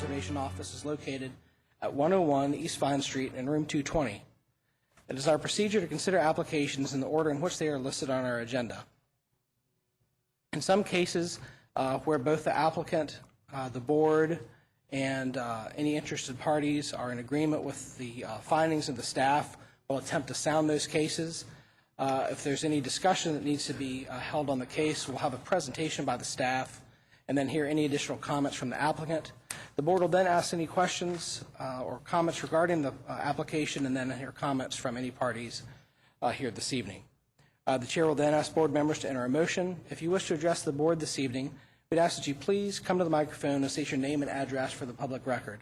Conservation Office is located at 101 East Vine Street in room 220. It is our procedure to consider applications in the order in which they are listed on our agenda. In some cases, where both the applicant, the board, and any interested parties are in agreement with the findings of the staff, we'll attempt to sound those cases. If there's any discussion that needs to be held on the case, we'll have a presentation by the staff and then hear any additional comments from the applicant. The board will then ask any questions or comments regarding the application and then hear comments from any parties here this evening. The chair will then ask board members to enter a motion. If you wish to address the board this evening, we'd ask that you please come to the microphone and state your name and address for the public record.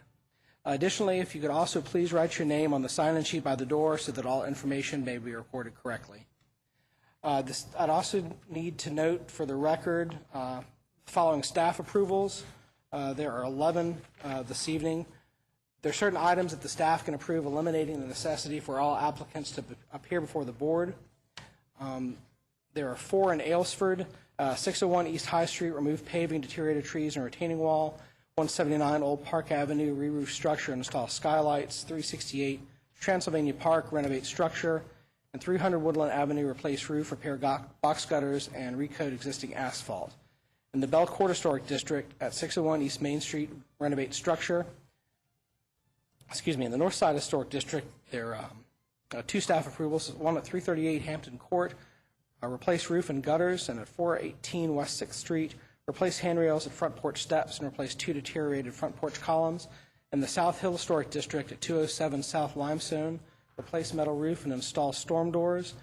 Additionally, if you could also please write your name on the sign-in sheet by the door so that all information may be recorded correctly. I'd also need to note for the record following staff approvals. There are 11 this evening. There are certain items that the staff can approve, eliminating the necessity for all applicants to appear before the board. There are 4 in Aylesford, 601 East High Street, remove paving, deteriorated trees, and retaining wall. 179 Old Park Avenue, re-roof structure and install skylights. 368 Transylvania Park, renovate structure. And 300 Woodland Avenue, replace roof, repair box gutters, and recoat existing asphalt. In the Belcourt Historic District at 601 East Main Street, renovate structure. In the North Side Historic District, there are 2 staff approvals, one at 338 Hampton Court, replace roof and gutters, and at 418 West 6th Street, replace handrails at front porch steps and replace 2 deteriorated front porch columns. In the South Hill Historic District at 207 South Limestone, replace metal roof and install storm doors.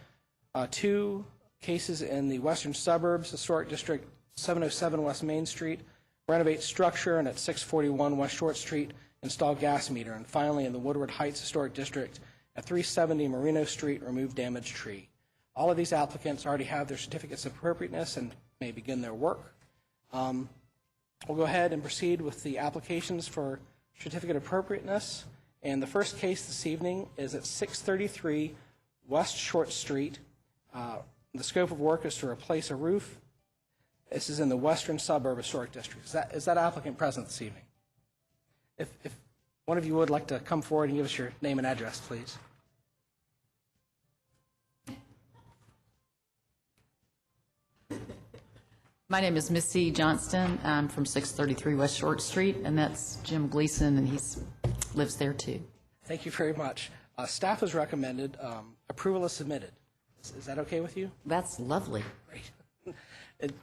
2 cases in the Western Suburbs Historic District, 707 West Main Street, renovate structure, and at 641 West Short Street, install gas meter. And finally, in the Woodward Heights Historic District at 370 Merino Street, remove damaged tree. All of these applicants already have their certificates of appropriateness and may begin their work. We'll go ahead and proceed with the applications for certificate of appropriateness. And the first case this evening is at 633 West Short Street. The scope of work is to replace a roof. This is in the Western Suburb Historic District. Is that applicant present this evening? If one of you would like to come forward and give us your name and address, please. My name is Missy Johnston. I'm from 633 West Short Street, and that's Jim Gleason, and he lives there too. Thank you very much. Staff has recommended approval is submitted. Is that okay with you? That's lovely. Great.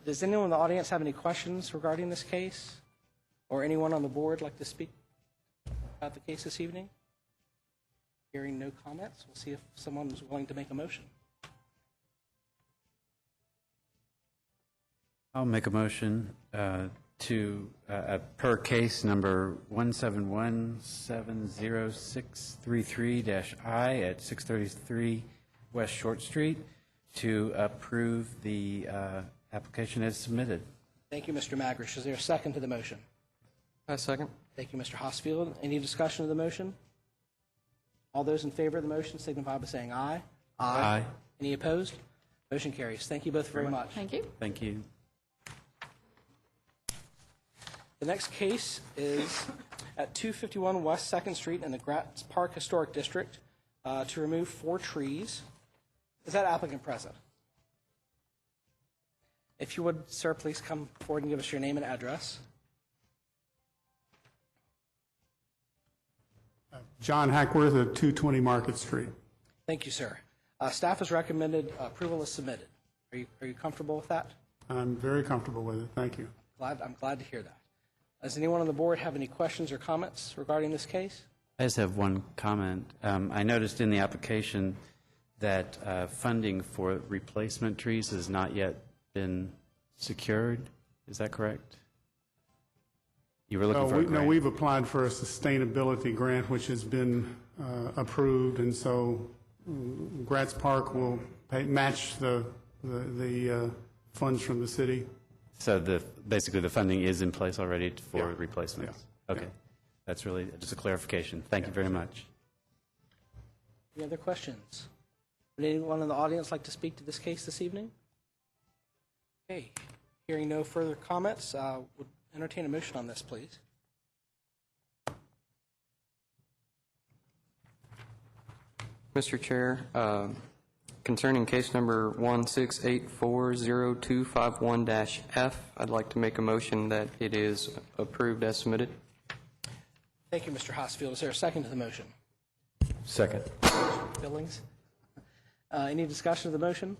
Does anyone in the audience have any questions regarding this case? Or anyone on the board like to speak about the case this evening? Hearing no comments, we'll see if someone is willing to make a motion. I'll make a motion to, per case number 171-70633-I at 633 West Short Street, to approve the application as submitted. Thank you, Mr. Magrish. Is there a second to the motion? A second. Thank you, Mr. Hosfield. Any discussion of the motion? All those in favor of the motion signify by saying aye. Aye. Any opposed? Motion carries. Thank you both very much. Thank you. Thank you. The next case is at 251 West 2nd Street in the Gratz Park Historic District to remove 4 trees. Is that applicant present? If you would, sir, please come forward and give us your name and address. John Hackworth at 220 Market Street. Thank you, sir. Staff has recommended approval is submitted. Are you comfortable with that? I'm very comfortable with it. Thank you. I'm glad to hear that. Does anyone on the board have any questions or comments regarding this case? I just have one comment. I noticed in the application that funding for replacement trees has not yet been secured. Is that correct? You were looking for a grant? No, we've applied for a sustainability grant, which has been approved, and so Gratz Park will match the funds from the city. So basically the funding is in place already for Yeah. replacements? Yeah. Okay. Yeah. That's really just a clarification. Thank you very much. Any other questions? Would anyone in the audience like to speak to this case this evening? Okay. Hearing no further comments, would entertain a motion on this, please. Mr. Chair, concerning case number 168402251-F, I'd like to make a motion that it is approved as submitted. Thank you, Mr. Hosfield. Is there a second to the motion? Second. Billings? Any discussion of the motion?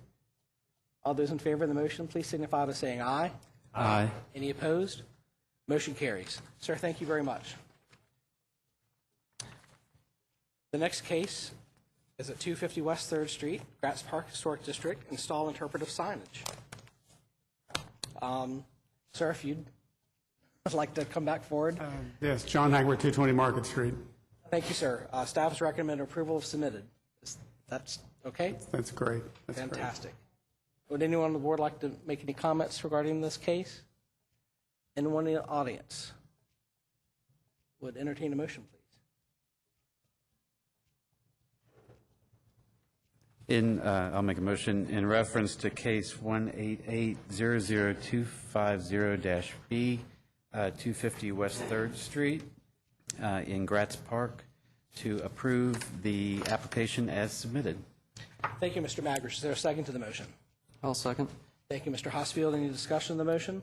All those in favor of the motion, please signify by saying aye. Aye. Any opposed? Motion carries. Sir, thank you very much. The next case is at 250 West 3rd Street, Gratz Park Historic District, install interpretive signage. Sir, if you'd like to come back forward. Yes, John Hagbert, 220 Market Street. Thank you, sir. Staff's recommended approval of submitted. That's okay? That's great. That's great. Fantastic. Would anyone on the board like to make any comments regarding this case? Anyone in the audience would entertain a motion, please? I'll make a motion in reference to case 188-00250-B, 250 West 3rd Street in Gratz Park, to approve the application as submitted. Thank you, Mr. Magrish. Is there a second to the motion? I'll second. Thank you, Mr. Hosfield. Any discussion of the motion?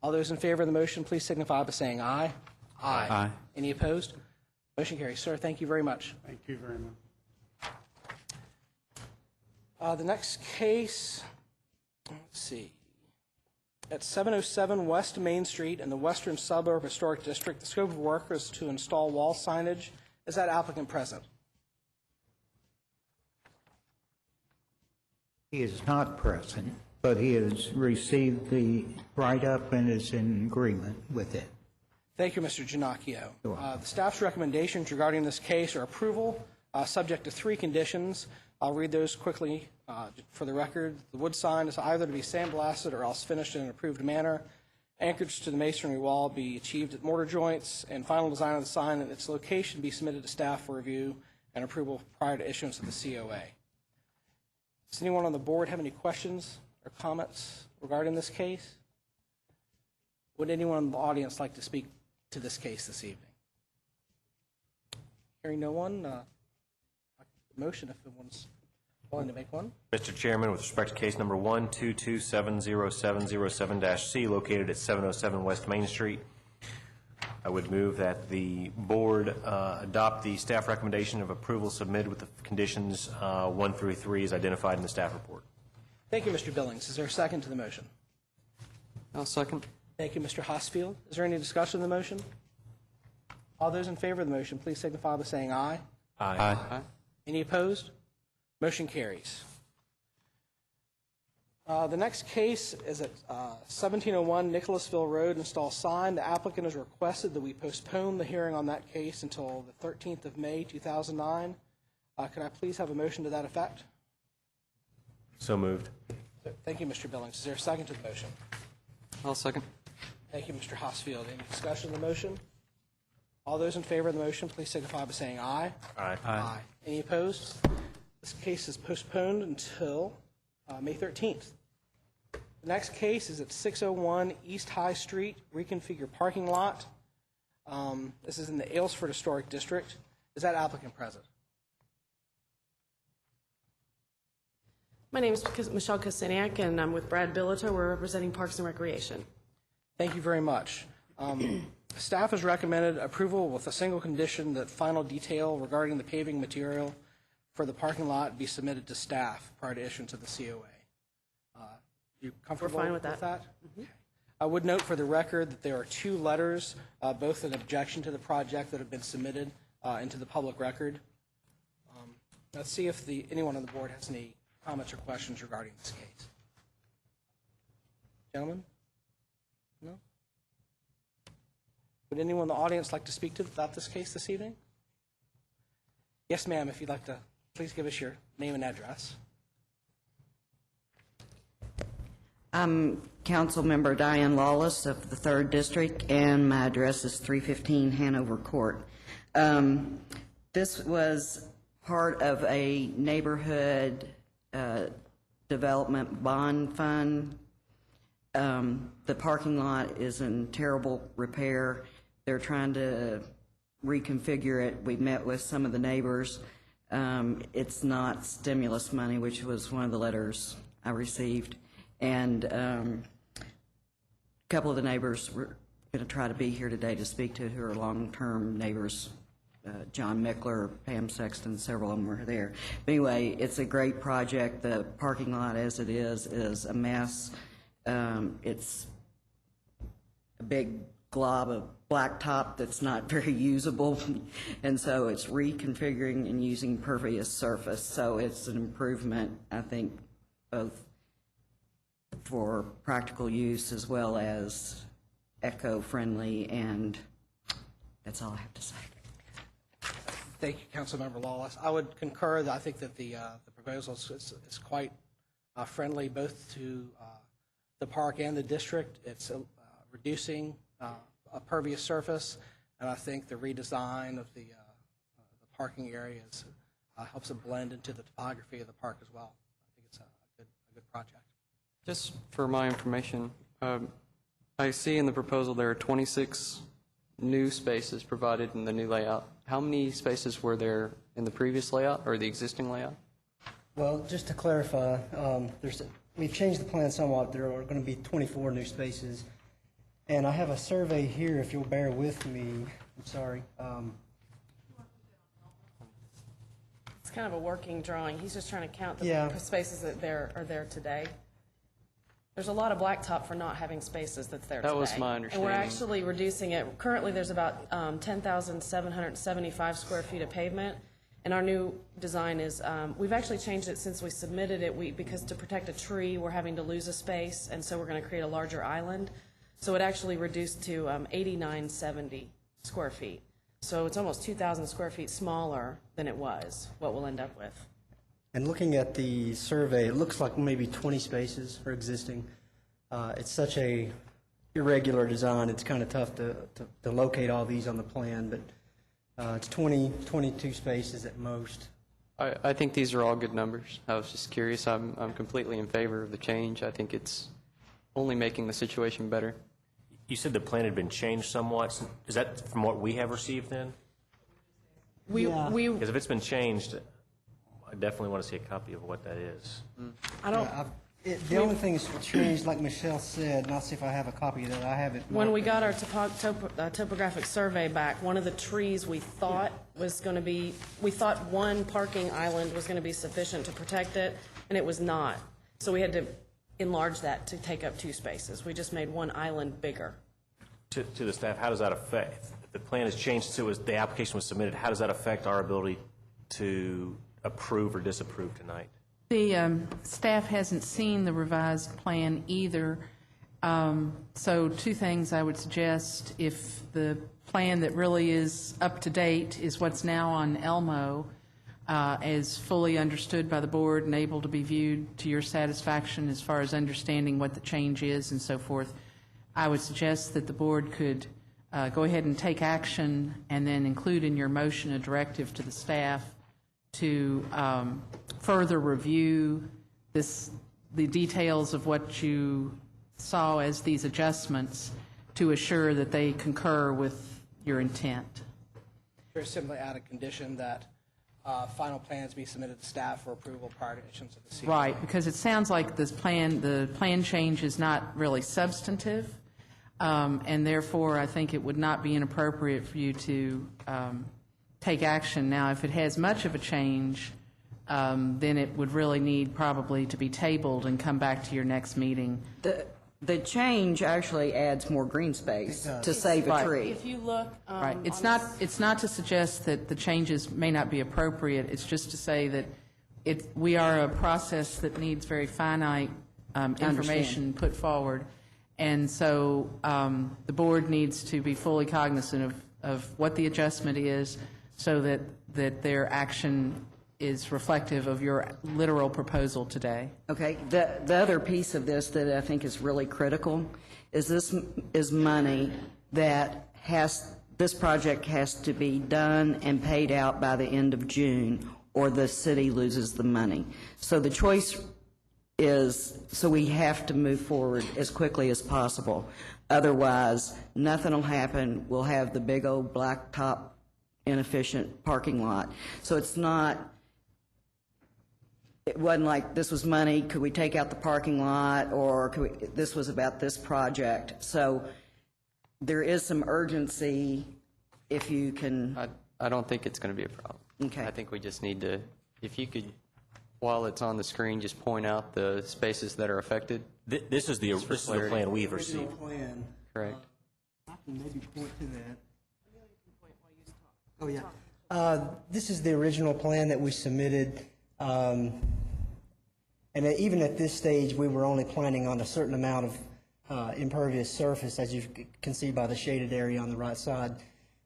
All those in favor of the motion, please signify by saying aye. Aye. Any opposed? Motion carries. Sir, thank you very much. Thank you very much. The next case, let's see, at 707 West Main Street in the Western Suburb Historic District, the scope of work is to install wall signage. Is that applicant present? He is not present, but he has received the write-up and is in agreement with it. Thank you, Mr. Ginocchio. The staff's recommendations regarding this case are approval, subject to 3 conditions. I'll read those quickly for the record. The wood sign is either to be sandblasted or else finished in an approved manner. Anchorage to the masonry wall be achieved at mortar joints, and final design of the sign and its location be submitted to staff for review and approval prior to issuance of the COA. Does anyone on the board have any questions or comments regarding this case? Would anyone in the audience like to speak to this case this evening? Hearing no one, motion if anyone's willing to make one. Mr. Chairman, with respect to case number 122700707-C, located at 707 West Main Street, I would move that the board adopt the staff recommendation of approval submitted with the conditions 1 through 3 as identified in the staff report. Thank you, Mr. Billings. Is there a second to the motion? I'll second. Thank you, Mr. Hosfield. Is there any discussion of the motion? All those in favor of the motion, please signify by saying aye. Aye. Any opposed? Motion carries. The next case is at 1701 Nicholasville Road, install sign. The applicant has requested that we postpone the hearing on that case until the 13th of May, 2009. Could I please have a motion to that effect? So moved. Thank you, Mr. Billings. Is there a second to the motion? I'll second. Thank you, Mr. Hosfield. Any discussion of the motion? All those in favor of the motion, please signify by saying aye. Aye. Any opposed? This case is postponed until May 13th. The next case is at 601 East High Street, reconfigure parking lot. This is in the Aylesford Historic District. Is that applicant present? My name is Michelle Kosiniak, and I'm with Brad Billito. We're representing Parks and Recreation. Thank you very much. Staff has recommended approval with a single condition that final detail regarding the paving material for the parking lot be submitted to staff prior to issuance of the COA. You comfortable We're fine with that. Mm-hmm. I would note for the record that there are 2 letters, both an objection to the project, that have been submitted into the public record. Let's see if anyone on the board has any comments or questions regarding this case. Gentlemen? No? Would anyone in the audience like to speak about this case this evening? Yes, ma'am, if you'd like to, please give us your name and address. I'm Councilmember Diane Lawless of the 3rd District, and my address is 315 Hanover Court. This was part of a neighborhood development bond fund. The parking lot is in terrible repair. They're trying to reconfigure it. We met with some of the neighbors It's not stimulus money, which was one of the letters I received. And a couple of the neighbors were going to try to be here today to speak to, who are long-term neighbors. John Mickler, Pam Sexton, several of them were there. But anyway, it's a great project. The parking lot as it is a mess. It's a big glob of blacktop that's not very usable, and so it's reconfiguring and using pervious surface. So it's an improvement, I think, both for practical use as well as eco-friendly, and that's all I have to say. Thank you, Councilmember Lawless. I would concur that I think that the proposal is quite friendly both to the park and the district. It's reducing a pervious surface, and I think the redesign of the parking areas helps it blend into the topography of the park as well. I think it's a good project. Just for my information, I see in the proposal there are 26 new spaces provided in the new layout. How many spaces were there in the previous layout or the existing layout? Well, just to clarify, we've changed the plan somewhat. There are going to be 24 new spaces. And I have a survey here, if you'll bear with me. I'm sorry. It's kind of a working drawing. He's just trying to count the Yeah. spaces that are there today. There's a lot of blacktop for not having spaces that's there today. That was my And we're understanding. actually reducing it. Currently, there's about 10,775 square feet of pavement. And our new design is, we've actually changed it since we submitted it, because to protect a tree, we're having to lose a space, and so we're going to create a larger island. So it actually reduced to 8,970 square feet. So it's almost 2,000 square feet smaller than it was, what we'll end up with. And looking at the survey, it looks like maybe 20 spaces are existing. It's such a irregular design, it's kind of tough to locate all these on the plan, but it's 22 spaces at most. I think these are all good numbers. I was just curious. I'm completely in favor of the change. I think it's only making the situation better. You said the plan had been changed somewhat. Is that from what we have received then? We Because if it's been changed, I definitely want to see a copy of what that is. I don't. The only thing that's changed, like Michelle said, and I'll see if I have a copy of that. I have it. When we got our topographic survey back, one of the trees we thought was going to be, we thought one parking island was going to be sufficient to protect it, and it was not. So we had to enlarge that to take up 2 spaces. We just made one island bigger. To the staff, how does that affect, if the plan has changed since the application was submitted, how does that affect our ability to approve or disapprove tonight? The staff hasn't seen the revised plan either. So 2 things I would suggest. If the plan that really is up to date is what's now on Elmo, is fully understood by the board and able to be viewed to your satisfaction as far as understanding what the change is and so forth, I would suggest that the board could go ahead and take action and then include in your motion a directive to the staff to further review the details of what you saw as these adjustments to assure that they concur with your intent. Or simply add a condition that final plans be submitted to staff for approval prior to issuance of the CR. Right, because it sounds like the plan change is not really substantive, and therefore I think it would not be inappropriate for you to take action. Now, if it has much of a change, then it would really need probably to be tabled and come back to your next meeting. The change actually adds more green space to save a tree. If you look, Right. It's not to suggest that the changes may not be appropriate. It's just to say that we are a process that needs very finite information put forward. And so the board needs to be fully cognizant of what the adjustment is so that their action is reflective of your literal proposal today. Okay, the other piece of this that I think is really critical is this is money that this project has to be done and paid out by the end of June, or the city loses the money. So the choice is, so we have to move forward as quickly as possible. Otherwise, nothing will happen. We'll have the big old blacktop inefficient parking lot. So it's not it wasn't like this was money, could we take out the parking lot, or this was about this project. So there is some urgency if you can, I don't think it's going to be a problem. Okay. I think we just need to, if you could, while it's on the screen, just point out the spaces that are affected. This is the plan we've received. Original plan. Correct. I can maybe point to that. Oh, yeah. This is the original plan that we submitted. And even at this stage, we were only planning on a certain amount of impervious surface, as you can see by the shaded area on the right side.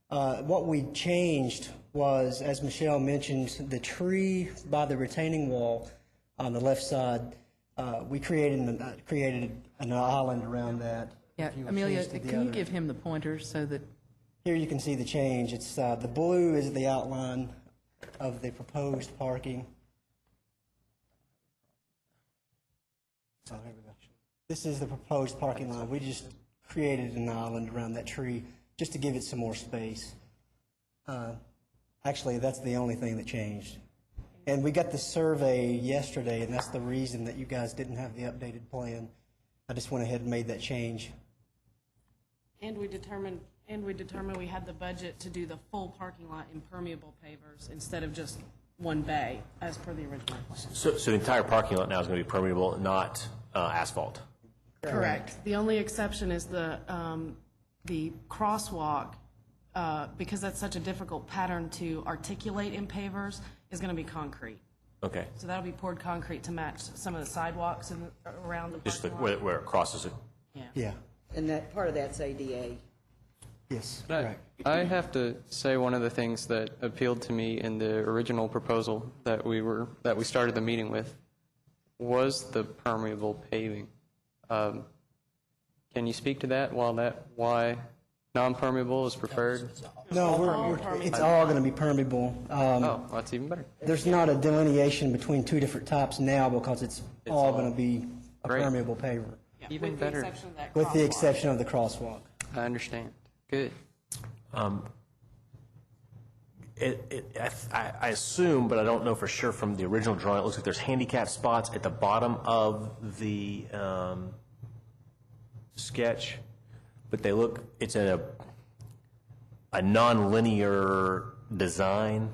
What we changed was, as Michelle mentioned, the tree by the retaining wall on the left side. We created an island around that. Yeah, If you Amelia, change to the can you other- give him the pointer so that, Here you can see the change. It's the blue is the outline of the proposed parking. Oh, there we go. This is the proposed parking lot. We just created an island around that tree just to give it some more space. Actually, that's the only thing that changed. And we got the survey yesterday, and that's the reason that you guys didn't have the updated plan. I just went ahead and made that change. And we determined we had the budget to do the full parking lot impermeable pavers instead of just one bay, as per the original plan. So the entire parking lot now is going to be permeable, not asphalt? Correct. The only exception is the crosswalk, because that's such a difficult pattern to articulate in pavers, is going to be concrete. Okay. So that'll be poured concrete to match some of the sidewalks around the Just parking lot. where it crosses it? Yeah. and that, part of that's ADA. Yes, But correct. I have to say one of the things that appealed to me in the original proposal that we started the meeting with was the permeable paving. Can you speak to that? Why non-permeable is preferred? No, it's all going to be permeable. Oh, that's even better. There's not a delineation between two different types now because it's all going to be a Great. permeable paver, Yeah, Even with better. the exception of that with the crosswalk. exception of the crosswalk. I understand. Good. I assume, but I don't know for sure from the original drawing, it looks like there's handicap spots at the bottom of the sketch, but it's in a non-linear design.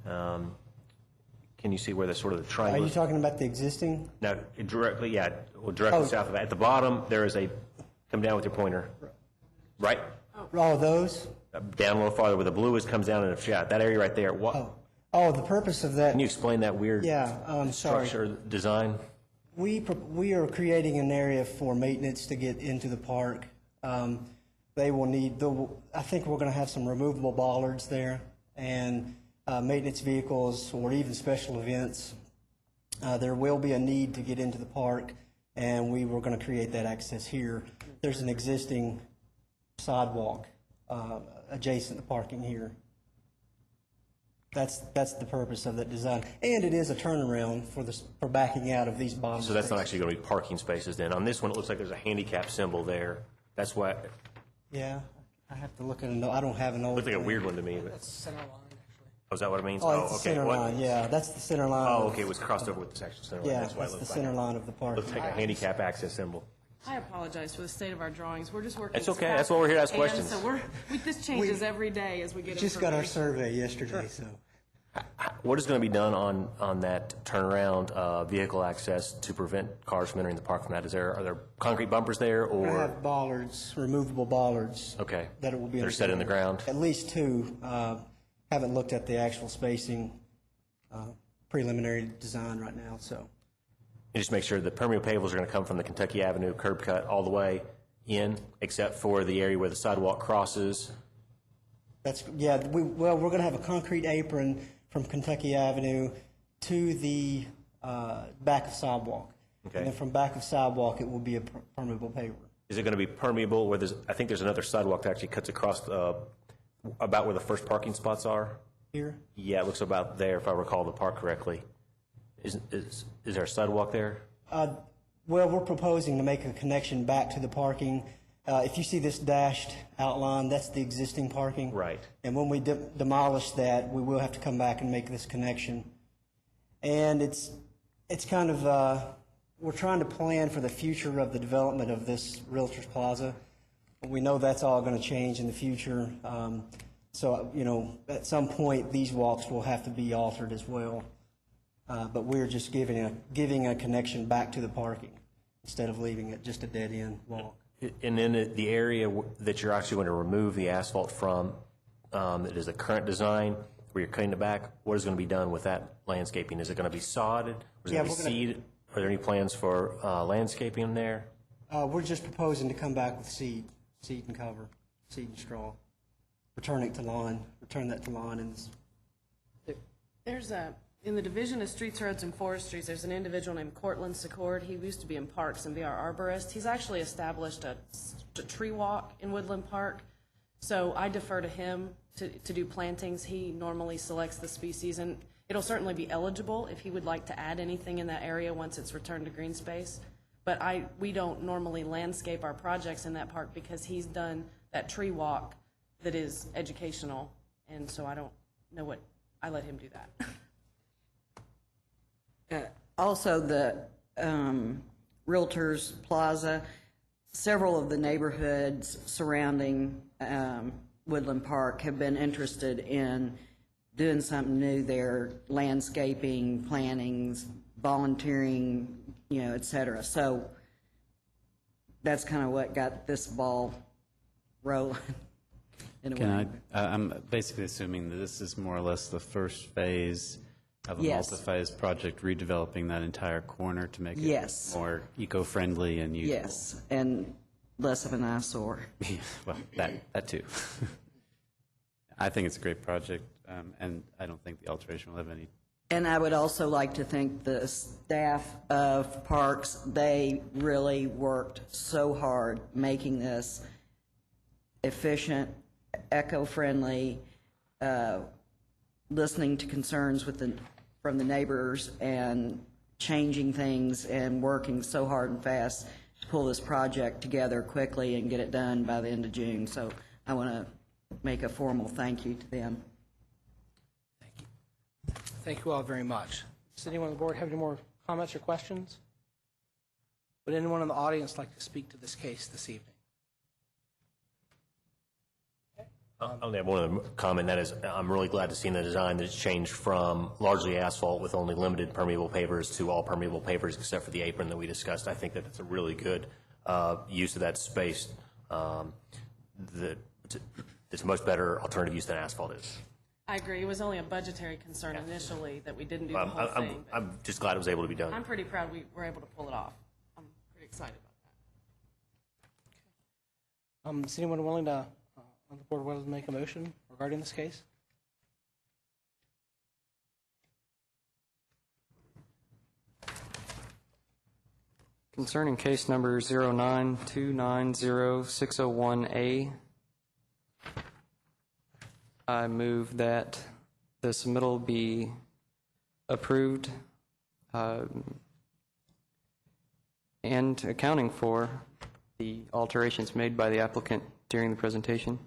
Can you see where the sort of the Are triangle you is? talking about the existing? No, directly Oh. south of that. At the bottom, there is come down with your pointer, right? All those? Down a little farther where the blue comes down and that area right there. What? Oh, the purpose of that, Can you explain that weird yeah, sorry. structure design? We are creating an area for maintenance to get into the park. They will need, I think we're going to have some removable bollards there, and maintenance vehicles or even special events. There will be a need to get into the park, and we were going to create that access here. There's an existing sidewalk adjacent to parking here. That's the purpose of that design. And it is a turnaround for backing out of these bottom So that's not spaces. actually going to be parking spaces then. On this one, it looks like there's a handicap symbol there. That's why, it Yeah, I have to look at it. I don't have an old. looked like a plan. weird one to me. But, That's center line, actually. oh, is that what it means? Oh, it's the okay. center What- line, yeah, that's the center line. Oh, of- okay, it was crossed over with this actual center line. Yeah, That's why it that's the looked center like, line of the park. looked like a handicap access symbol. I apologize for the state of our drawings. We're just working. It's as okay. fast That's why we're here to as ask we can, questions. So this changes every day as we get Just got our information. survey yesterday, so. What is going to be done on that turnaround vehicle access to prevent cars from entering the park from that? Are there concrete bumpers there We're gonna or? have bollards, removable bollards. Okay. That it will be. They're set in the ground? At least two. Haven't looked at the actual spacing, preliminary design right now, so. And just make sure the permeable pavers are going to come from the Kentucky Avenue curb cut all the way in, except for the area where the sidewalk crosses. That's, yeah, we're going to have a concrete apron from Kentucky Avenue to the back of sidewalk. Okay. And then from back of sidewalk, it will be a permeable paver. Is it going to be permeable where I think there's another sidewalk that actually cuts across about where the first parking spots are? Here? Yeah, it looks about there, if I recall the park correctly. Is there a sidewalk there? Well, we're proposing to make a connection back to the parking. If you see this dashed outline, that's the existing parking. Right. And when we demolish that, we will have to come back and make this connection. And It's kind of, we're trying to plan for the future of the development of this Realtors Plaza. We know that's all going to change in the future. So, at some point, these walks will have to be altered as well. But we're just giving a connection back to the parking instead of leaving it just a dead-end walk. And then the area that you're actually going to remove the asphalt from, that is the current design, where you're cutting it back, what is going to be done with that landscaping? Is it going to be sodded? Or is it going to be seeded? Are there any plans for landscaping in there? We're just proposing to come back with seed and cover, seed and straw. Return that to lawn, and There's in the Division of Streets, Roads, and Forestries, there's an individual named Cortland Secord. He used to be in Parks and be our arborist. He's actually established a tree walk in Woodland Park. So I defer to him to do plantings. He normally selects the species, and it'll certainly be eligible if he would like to add anything in that area once it's returned to green space. But we don't normally landscape our projects in that park because he's done that tree walk that is educational, and so I don't know I let him do that. Also, the Realtors Plaza, several of the neighborhoods surrounding Woodland Park have been interested in doing something new there, landscaping, plantings, volunteering, et cetera. So that's kind of what got this ball rolling. I'm basically assuming that this is more or less the first phase of a Yes. multi-phase project, redeveloping that entire corner to make it Yes. more eco-friendly and usable. Yes, and less of an eyesore. Well, that too. I think it's a great project, and I don't think the alteration will have any. And I would also like to thank the staff of Parks. They really worked so hard making this efficient, eco-friendly, listening to concerns from the neighbors and changing things and working so hard and fast to pull this project together quickly and get it done by the end of June. So I want to make a formal thank you to them. Thank you all very much. Does anyone on the board have any more comments or questions? Would anyone in the audience like to speak to this case this evening? I only have one other comment. That is, I'm really glad to see in the design that it's changed from largely asphalt with only limited permeable pavers to all permeable pavers except for the apron that we discussed. I think that it's a really good use of that space. It's a much better alternative use than asphalt is. I agree. It was only a budgetary concern initially that we didn't do the whole thing. but I'm just glad it was able to be done. I'm pretty proud we were able to pull it off. I'm pretty excited about that. Is anyone willing to, on the board, willing to make a motion regarding this case? Concerning case number 09290601A, I move that the submittal be approved and accounting for the alterations made by the applicant during the presentation,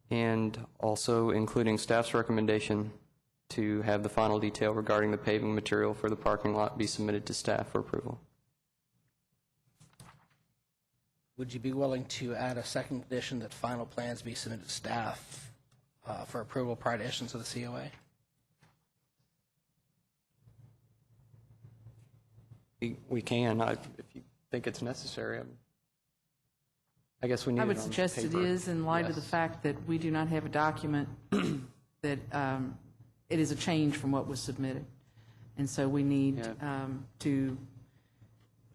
and also including staff's recommendation to have the final detail regarding the paving material for the parking lot be submitted to staff for approval. Would you be willing to add a second condition that final plans be submitted to staff for approval prior to issuance of the COA? We can, if you think it's necessary. I guess we need it I on would suggest it paper. is in light of the Yes. fact that we do not have a document that it is a change from what was submitted. And so we need to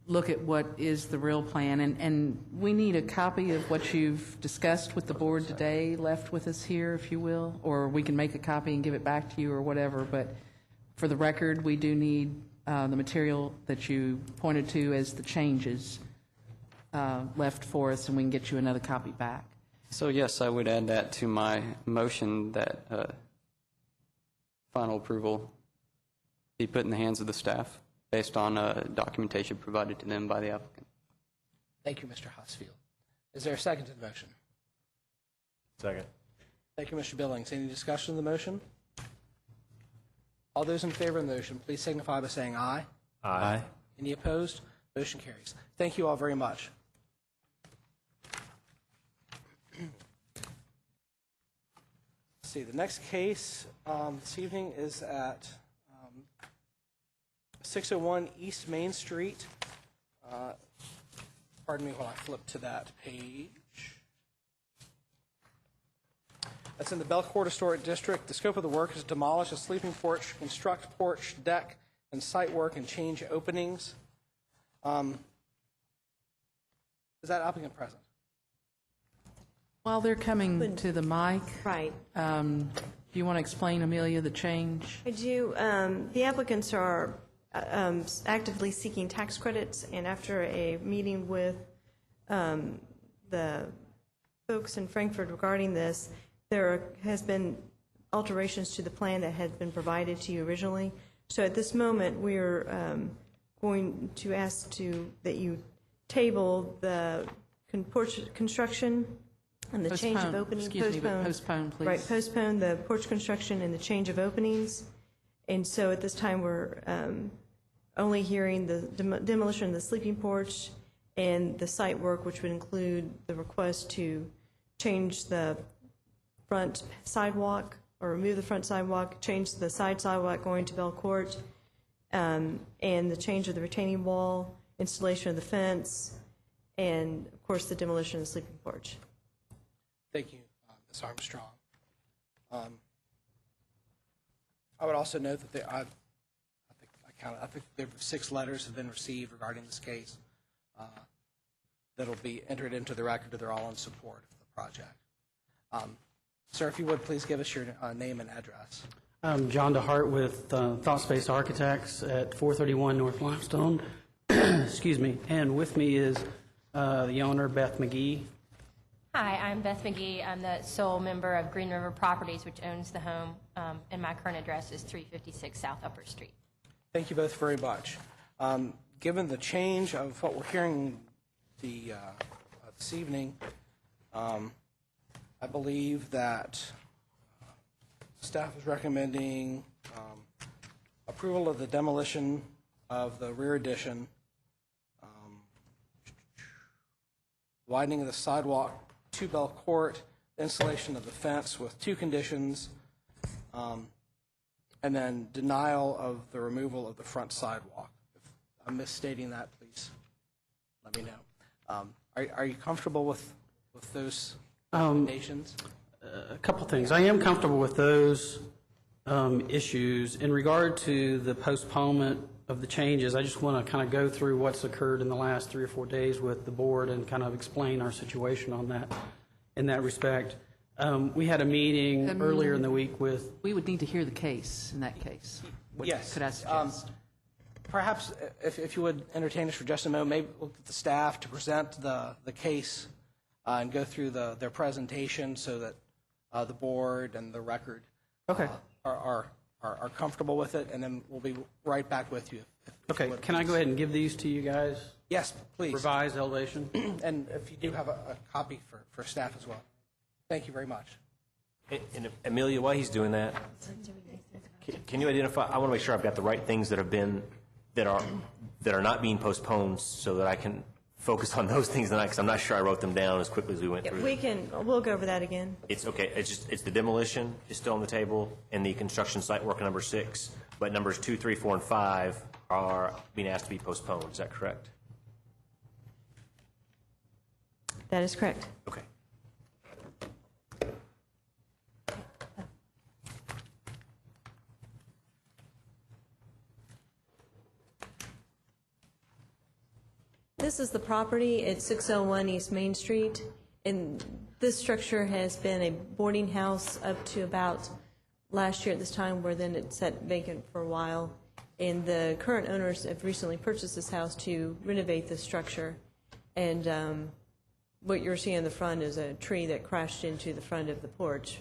look at what is the real plan. And we need a copy of what you've discussed with the board today left with us here, if you will, or we can make a copy and give it back to you or whatever. But for the record, we do need the material that you pointed to as the changes left for us, and we can get you another copy back. So yes, I would add that to my motion that final approval be put in the hands of the staff based on documentation provided to them by the applicant. Thank you, Mr. Hosfield. Is there a second to the motion? Second. Thank you, Mr. Billings. Any discussion of the motion? All those in favor of the motion, please signify by saying aye. Aye. Any opposed? Motion carries. Thank you all very much. Let's see, the next case this evening is at 601 East Main Street. Pardon me while I flip to that page. That's in the Belcourt Historic District. The scope of the work is to demolish a sleeping porch, construct porch, deck, and site work, and change openings. Is that applicant present? While they're coming to the mic, Right. do you want to explain, Amelia, the change? I do. The applicants are actively seeking tax credits, and after a meeting with the folks in Frankfurt regarding this, there has been alterations to the plan that had been provided to you originally. So at this moment, we're going to ask that you table the porch construction and the change of Postpone. openings. Excuse me, but postpone, please. Right, postpone the porch construction and the change of openings. And so at this time, we're only hearing the demolition of the sleeping porch and the site work, which would include the request to change the front sidewalk or remove the front sidewalk, change the side sidewalk going to Belcourt, and the change of the retaining wall, installation of the fence, and of course the demolition of the sleeping porch. Thank you, Ms. Armstrong. I would also note that I think there 6 letters have been received regarding this case that'll be entered into the record that they're all in support of the project. Sir, if you would, please give us your name and address. I'm John DeHart with Thought Space Architects at 431 North Limestone. Excuse me. And with me is the owner, Beth McGee. Hi, I'm Beth McGee. I'm the sole member of Green River Properties, which owns the home, and my current address is 356 South Upper Street. Thank you both very much. Given the change of what we're hearing this evening, I believe that staff is recommending approval of the demolition of the rear addition, widening of the sidewalk to Belcourt, installation of the fence with 2 conditions, and then denial of the removal of the front sidewalk. If I'm misstating that, please let me know. Are you comfortable with those recommendations? A couple things. I am comfortable with those issues. In regard to the postponement of the changes, I just want to kind of go through what's occurred in the last 3 or 4 days with the board and kind of explain our situation on that, in that respect. We had a meeting earlier in the week with... We would need to hear the case in that case. What Yes. could I suggest? Perhaps if you would entertain us for just a moment, maybe we'll get the staff to present the case and go through their presentation so that the board and the record are comfortable with it, and then we'll be right back with you. Okay, can I go ahead and give these to you guys? Yes, please. Revised elevation? And if you do have a copy for staff as well. Thank you very much. And Amelia, while he's doing that, can you identify, I want to make sure I've got the right things that are not being postponed so that I can focus on those things tonight, because I'm not sure I wrote them down as quickly as we went through. We'll go over that again. It's okay. It's the demolition is still on the table, and the construction site work number 6, but numbers 2, 3, 4, and 5 are being asked to be postponed. Is that correct? That is correct. Okay. This is the property at 601 East Main Street, and this structure has been a boarding house up to about last year at this time, where then it sat vacant for a while. And the current owners have recently purchased this house to renovate the structure. And what you're seeing in the front is a tree that crashed into the front of the porch.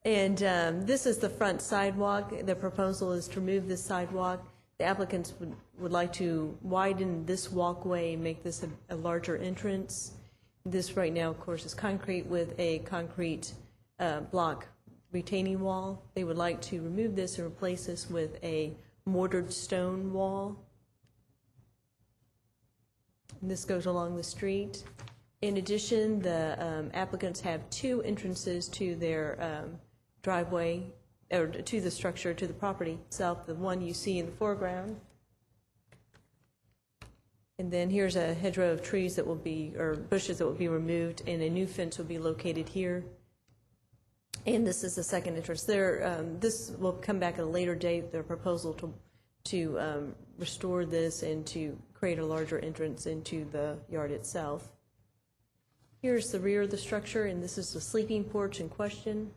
And this is the front sidewalk. The proposal is to remove this sidewalk. The applicants would like to widen this walkway and make this a larger entrance. This right now, of course, is concrete with a concrete block retaining wall. They would like to remove this and replace this with a mortared stone wall. And this goes along the street. In addition, the applicants have two entrances to their driveway, or to the structure, to the property itself. The one you see in the foreground. And then here's a hedgerow of trees that will be, or bushes that will be removed, and a new fence will be located here. And this is the second entrance. This will come back at a later date, their proposal to restore this and to create a larger entrance into the yard itself. Here's the rear of the structure, and this is the sleeping porch in question.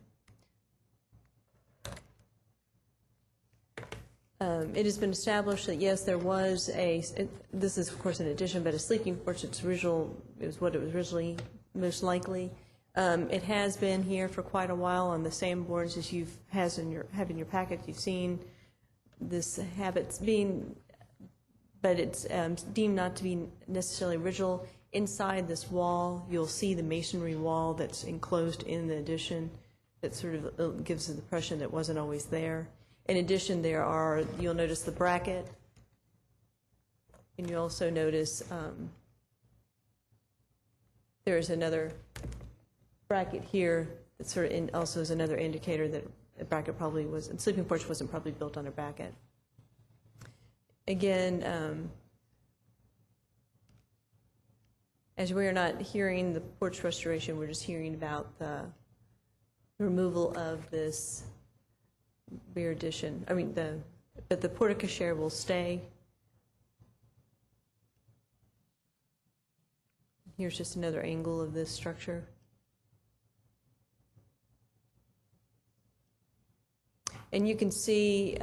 It has been established that, yes, there was this is, of course, an addition, but a sleeping porch, it was what it was originally, most likely. It has been here for quite a while on the same boards as you have in your packet. You've seen this habits being, but it's deemed not to be necessarily original. Inside this wall, you'll see the masonry wall that's enclosed in the addition that sort of gives the impression that it wasn't always there. In addition, you'll notice the bracket, and you also notice there is another bracket here that sort of also is another indicator that a bracket probably was, and sleeping porch wasn't probably built on a bracket. Again, as we are not hearing the porch restoration, we're just hearing about the removal of this rear addition. But the porte-cochere will stay. Here's just another angle of this structure. And you can see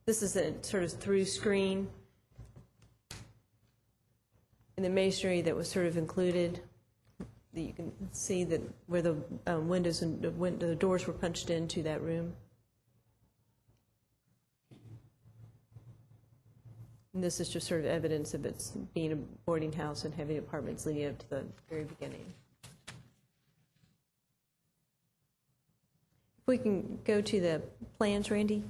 this is a sort of through screen in the masonry that was sort of included. You can see that where the windows and the doors were punched into that room. And this is just sort of evidence of its being a boarding house and having apartments leading up to the very beginning. If we can go to the plans, Randy.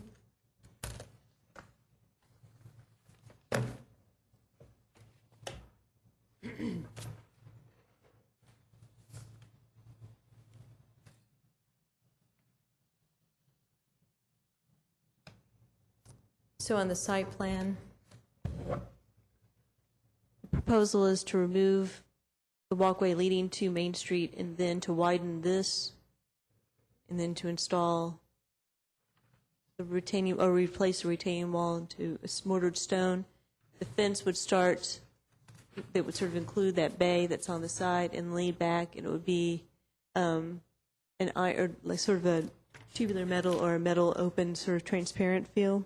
So on the site plan, the proposal is to remove the walkway leading to Main Street and then to widen this and then to install the retaining, or replace the retaining wall into a mortared stone. The fence would start, that would sort of include that bay that's on the side and lead back, and it would be an iron, or like sort of a tubular metal or a metal open sort of transparent feel.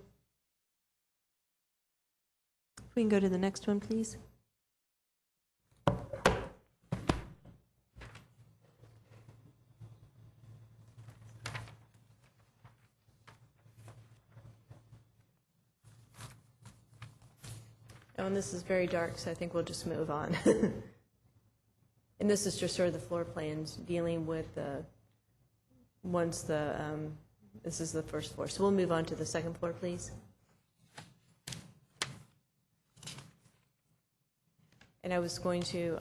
If we can go to the next one, please. Oh, and this is very dark, so I think we'll just move on. And this is just sort of the floor plans dealing with this is the first floor. So we'll move on to the second floor, please. And I was going to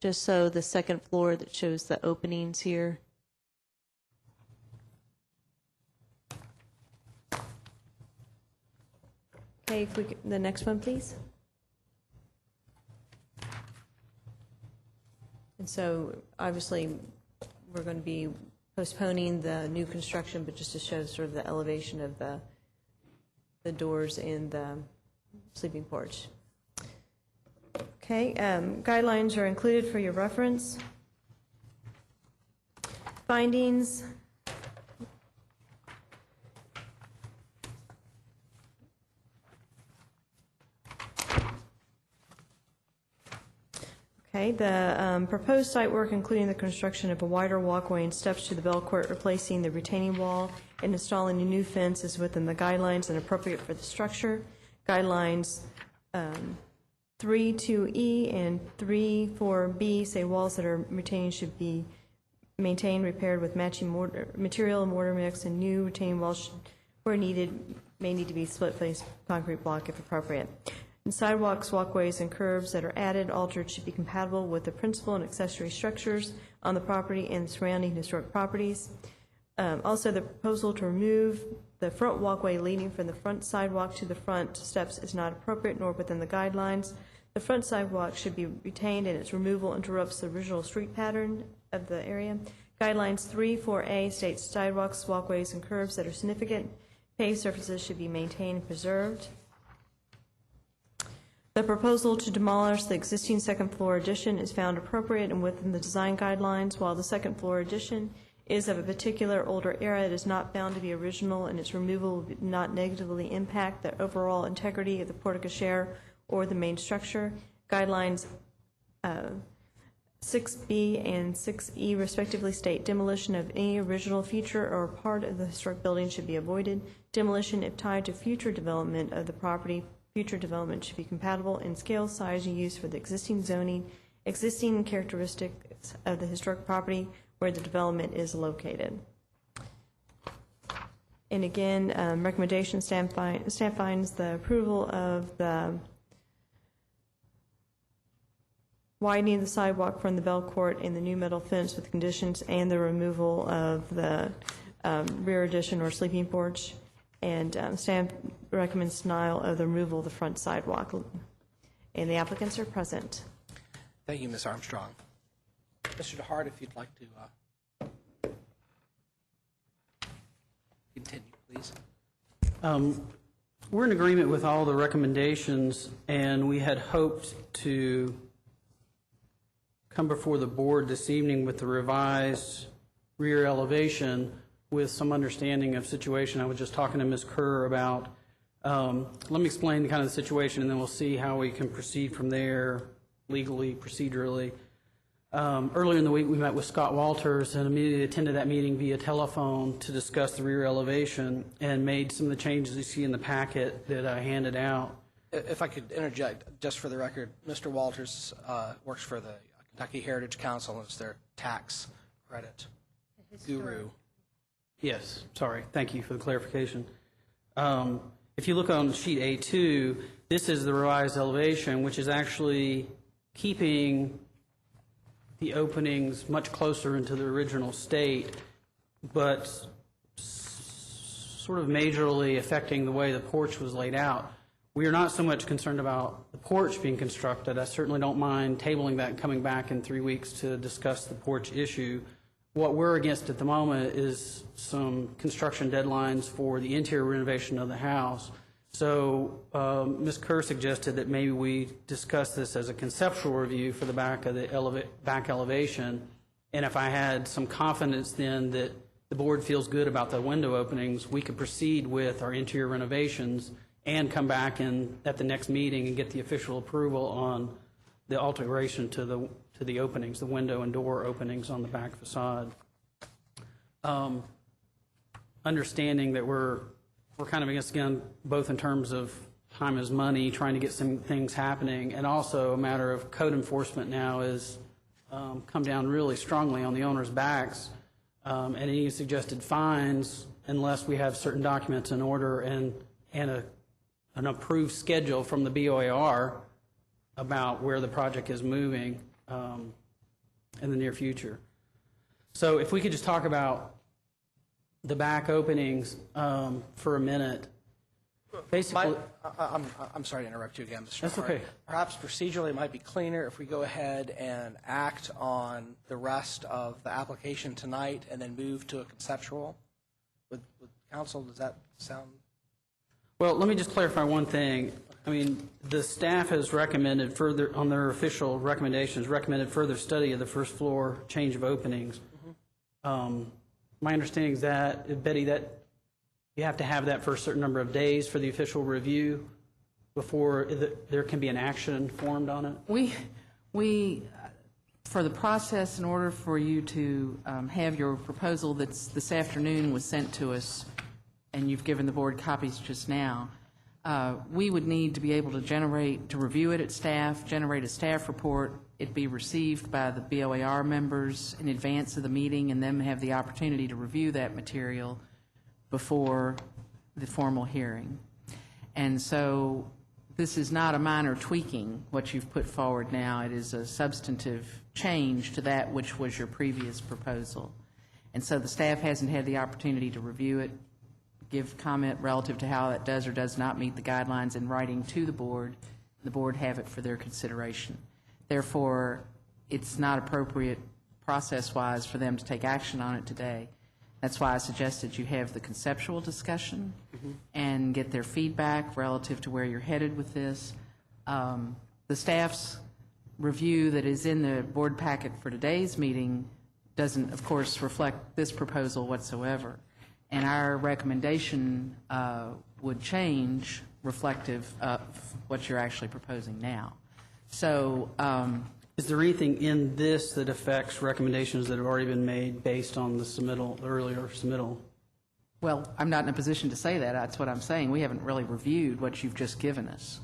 just so the second floor that shows the openings here. Okay, if we could, the next one, please. And so, obviously, we're going to be postponing the new construction, but just to show sort of the elevation of the doors and the sleeping porch. Okay, guidelines are included for your reference. Findings. Okay, the proposed site work, including the construction of a wider walkway and steps to the bell court, replacing the retaining wall, and installing a new fence is within the guidelines and appropriate for the structure. Guidelines 3.2E and 3.4B say walls that are retaining should be maintained, repaired with matching material and mortar mix, and new retaining walls where needed may need to be split-face concrete block if appropriate. And sidewalks, walkways, and curbs that are added, altered, should be compatible with the principal and accessory structures on the property and surrounding historic properties. Also, the proposal to remove the front walkway leading from the front sidewalk to the front steps is not appropriate nor within the guidelines. The front sidewalk should be retained, and its removal interrupts the original street pattern of the area. Guidelines 3.4a states sidewalks, walkways, and curbs that are significant paved surfaces should be maintained and preserved. The proposal to demolish the existing second-floor addition is found appropriate and within the design guidelines. While the second-floor addition is of a particular older era, it is not found to be original, and its removal will not negatively impact the overall integrity of the porte-cochere or the main structure. Guidelines 6B and 6E respectively state demolition of any original feature or part of the historic building should be avoided. Demolition, if tied to future development of the property, future development should be compatible in scale, size, and use for the existing zoning, existing characteristics of the historic property where the development is located. And again, recommendation, staff finds the approval of the widening the sidewalk from the Bell Court and the new metal fence with conditions and the removal of the rear addition or sleeping porch. And staff recommends denial of the removal of the front sidewalk. And the applicants are present. Thank you, Ms. Armstrong. Mr. DeHart, if you'd like to continue, please. We're in agreement with all the recommendations, and we had hoped to come before the board this evening with the revised rear elevation with some understanding of situation. I was just talking to Ms. Kerr about, let me explain kind of the situation, and then we'll see how we can proceed from there legally, procedurally. Earlier in the week, we met with Scott Walters and immediately attended that meeting via telephone to discuss the rear elevation and made some of the changes you see in the packet that I handed out. If I could interject, just for the record, Mr. Walters works for the Kentucky Heritage Council and is their tax credit guru. Yes, sorry. Thank you for the clarification. If you look on sheet A2, this is the revised elevation, which is actually keeping the openings much closer into the original state, but sort of majorly affecting the way the porch was laid out. We are not so much concerned about the porch being constructed. I certainly don't mind tabling that and coming back in 3 weeks to discuss the porch issue. What we're against at the moment is some construction deadlines for the interior renovation of the house. So Ms. Kerr suggested that maybe we discuss this as a conceptual review for the back of the back elevation. And if I had some confidence then that the board feels good about the window openings, we could proceed with our interior renovations and come back at the next meeting and get the official approval on the alteration to the openings, the window and door openings on the back facade. Understanding that we're kind of against, again, both in terms of time is money, trying to get some things happening, and also a matter of code enforcement now is come down really strongly on the owner's backs, and any suggested fines, unless we have certain documents in order and an approved schedule from the BOAR about where the project is moving in the near future. So if we could just talk about the back openings for a minute. Basically, I'm sorry to interrupt you again, Mr. That's Hart. okay. Perhaps procedurally it might be cleaner if we go ahead and act on the rest of the application tonight and then move to a conceptual. With council, does that sound? well, let me just clarify one thing. I mean, the staff has recommended further, on their official recommendations, recommended further study of the first floor change of openings. My understanding is that, Betty, that you have to have that for a certain number of days for the official review before there can be an action formed on it? We, for the process, in order for you to have your proposal that's this afternoon was sent to us, and you've given the board copies just now, we would need to be able to review it at staff, generate a staff report, it be received by the BOAR members in advance of the meeting, and them have the opportunity to review that material before the formal hearing. And so this is not a minor tweaking, what you've put forward now. It is a substantive change to that which was your previous proposal. And so the staff hasn't had the opportunity to review it, give comment relative to how that does or does not meet the guidelines in writing to the board have it for their consideration. Therefore, it's not appropriate process-wise for them to take action on it today. That's why I suggested you have the conceptual discussion and get their feedback relative to where you're headed with this. The staff's review that is in the board packet for today's meeting doesn't, of course, reflect this proposal whatsoever. And our recommendation would change reflective of what you're actually proposing now. So, is there anything in this that affects recommendations that have already been made based on the submittal, the earlier submittal? well, I'm not in a position to say that. That's what I'm saying. We haven't really reviewed what you've just given us.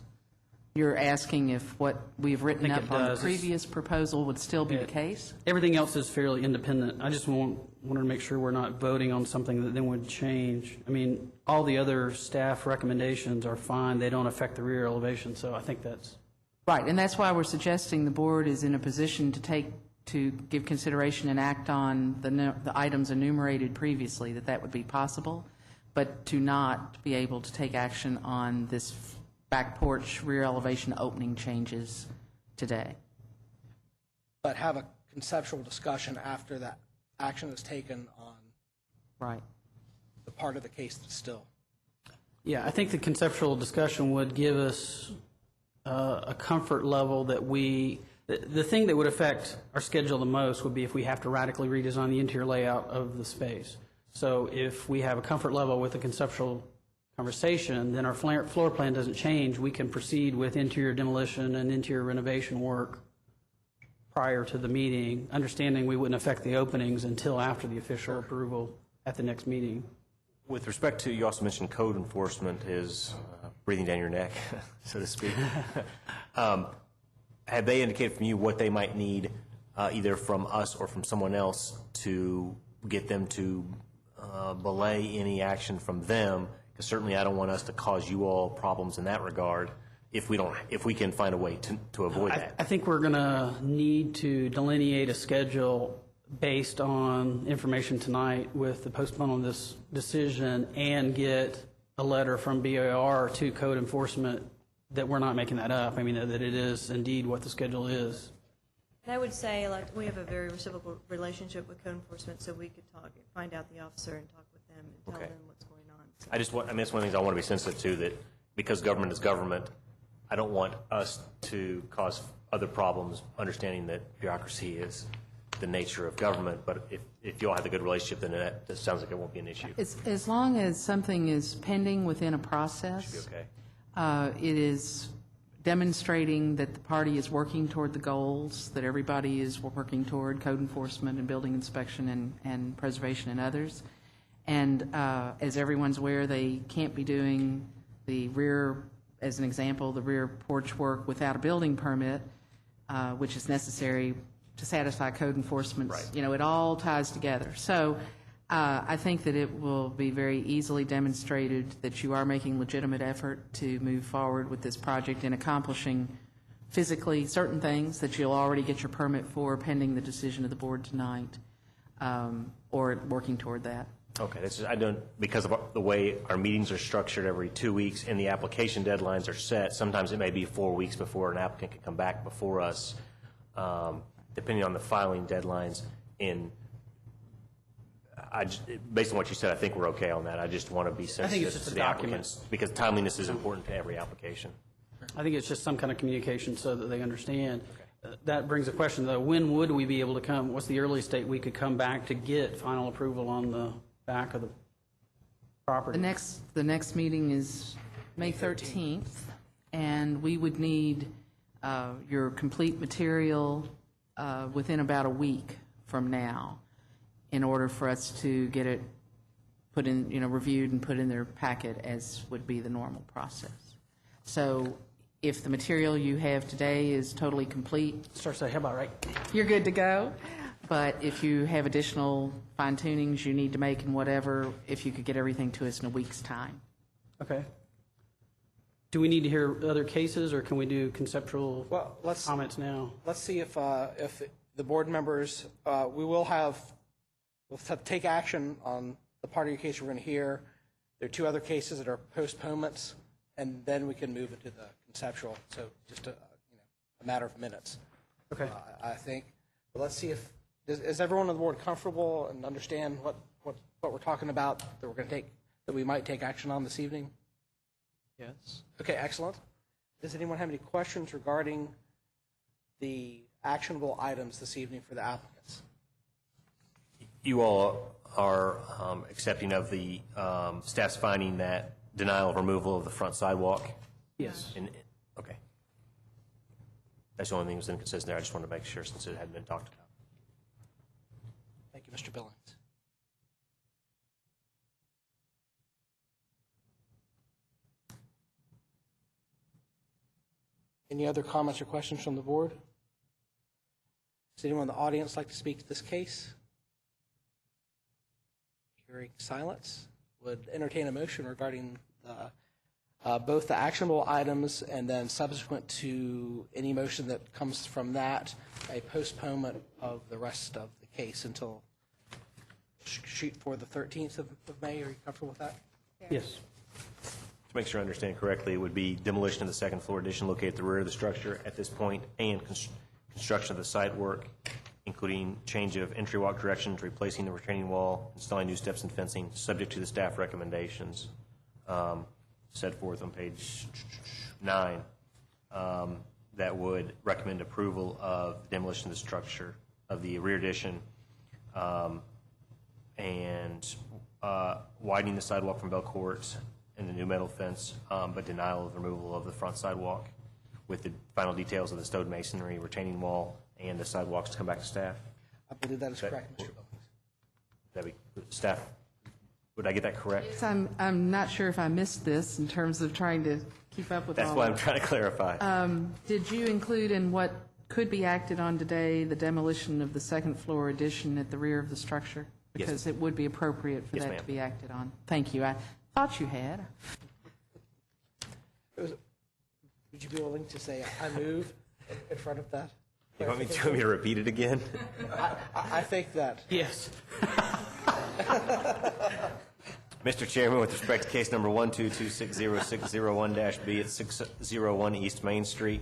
You're asking if what we've written up on the previous proposal would still be the case? Everything else is fairly independent. I just wanted to make sure we're not voting on something that then would change. I mean, all the other staff recommendations are fine. They don't affect the rear elevation, so I think that's... Right, and that's why we're suggesting the board is in a position to give consideration and act on the items enumerated previously, that would be possible, but to not be able to take action on this back porch rear elevation opening changes today. But have a conceptual discussion after that action is taken on right the part of the case that's still. Yeah, I think the conceptual discussion would give us a comfort level that the thing that would affect our schedule the most would be if we have to radically redesign the interior layout of the space. So if we have a comfort level with a conceptual conversation, then our floor plan doesn't change. We can proceed with interior demolition and interior renovation work prior to the meeting, understanding we wouldn't affect the openings until after the official approval at the next meeting. With respect to, you also mentioned code enforcement is breathing down your neck, so to speak. Have they indicated from you what they might need, either from us or from someone else, to get them to belay any action from them? Because certainly I don't want us to cause you all problems in that regard if we can find a way to avoid that. I think we're going to need to delineate a schedule based on information tonight with the postponement of this decision and get a letter from BOAR to code enforcement that we're not making that up. I mean, that it is indeed what the schedule is. And I would say, like, we have a very reciprocal relationship with code enforcement, so we could find out the officer and talk with them and tell them what's going on. So. That's one of the things I want to be sensitive to, that because government is government, I don't want us to cause other problems, understanding that bureaucracy is the nature of government. But if you all have a good relationship, then that sounds like it won't be an issue. As long as something is pending within a process, Should be okay. It is demonstrating that the party is working toward the goals that everybody is working toward, code enforcement and building inspection and preservation and others. And as everyone's aware, they can't be doing the rear, as an example, the rear porch work without a building permit, which is necessary to satisfy code enforcement. Right. You know, it all ties together. So I think that it will be very easily demonstrated that you are making legitimate effort to move forward with this project and accomplishing physically certain things that you'll already get your permit for pending the decision of the board tonight, or working toward that. Okay, I don't, because of the way our meetings are structured every 2 weeks and the application deadlines are set, sometimes it may be 4 weeks before an applicant can come back before us, depending on the filing deadlines. Based on what you said, I think we're okay on that. I just want to be sensitive to the applicants, because timeliness is important to every application. I think it's just some kind of communication so that they understand. That brings a question, though. When would we be able to come? What's the earliest date we could come back to get final approval on the back of the property? The next meeting is May 13th, and we would need your complete material within about a week from now in order for us to get it put in, reviewed and put in their packet as would be the normal process. So if the material you have today is totally complete, Start say, how about right? you're good to go. But if you have additional fine tunings you need to make and whatever, if you could get everything to us in a week's time. Okay. Do we need to hear other cases, or can we do conceptual Well, comments now? let's see if the board members, we'll have to take action on the part of your case we're going to hear. There are 2 other cases that are postponements, and then we can move into the conceptual. So just a matter of minutes. Okay. I think. But let's see if is everyone on the board comfortable and understand what we're talking about that we're going to take, that we might take action on this evening. Yes. Okay, excellent. Does anyone have any questions regarding the actionable items this evening for the applicants? You all are accepting of the staff's finding that denial of removal of the front sidewalk? Yes. Okay. That's the only thing that was inconsistent there. I just wanted to make sure since it hadn't been talked about. Thank you, Mr. Billings. Any other comments or questions from the board? Does anyone in the audience like to speak to this case? Hearing silence, would entertain a motion regarding both the actionable items and then subsequent to any motion that comes from that, a postponement of the rest of the case until shoot for the 13th of May. Are you comfortable with that? Yes. To make sure I understand correctly, it would be demolition of the second floor addition located at the rear of the structure at this point, and construction of the site work, including change of entry walk directions, replacing the retaining wall, installing new steps and fencing, subject to the staff recommendations set forth on page 9, that would recommend approval of the demolition of the structure of the rear addition, and widening the sidewalk from Belcourt and the new metal fence, but denial of removal of the front sidewalk, with the final details of the stone masonry, retaining wall, and the sidewalks to come back to staff. I believe that is correct, Mr. Billings. That'd be staff. Would I get that correct? I'm not sure if I missed this in terms of trying to keep up with That's all why of I'm it. trying to clarify. Did you include in what could be acted on today the demolition of the second floor addition at the rear of the structure? Yes. Because it would be appropriate for Yes, that ma'am. to be acted on. Thank you. I thought you had. Would you be willing to say, I move in front of that? You want me to repeat it again? I think that. Yes. Mr. Chairman, with respect to case number 1226061-B at 601 East Main Street,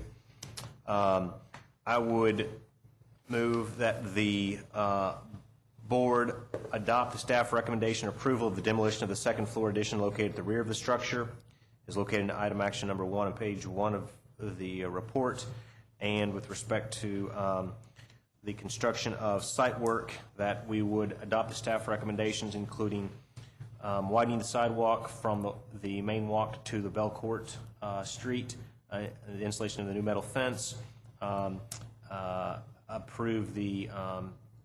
I would move that the board adopt the staff recommendation approval of the demolition of the second floor addition located at the rear of the structure, is located in item action number 1 on page 1 of the report, and with respect to the construction of site work, that we would adopt the staff recommendations, including widening the sidewalk from the main walk to the Belcourt Street, the installation of the new metal fence, approve the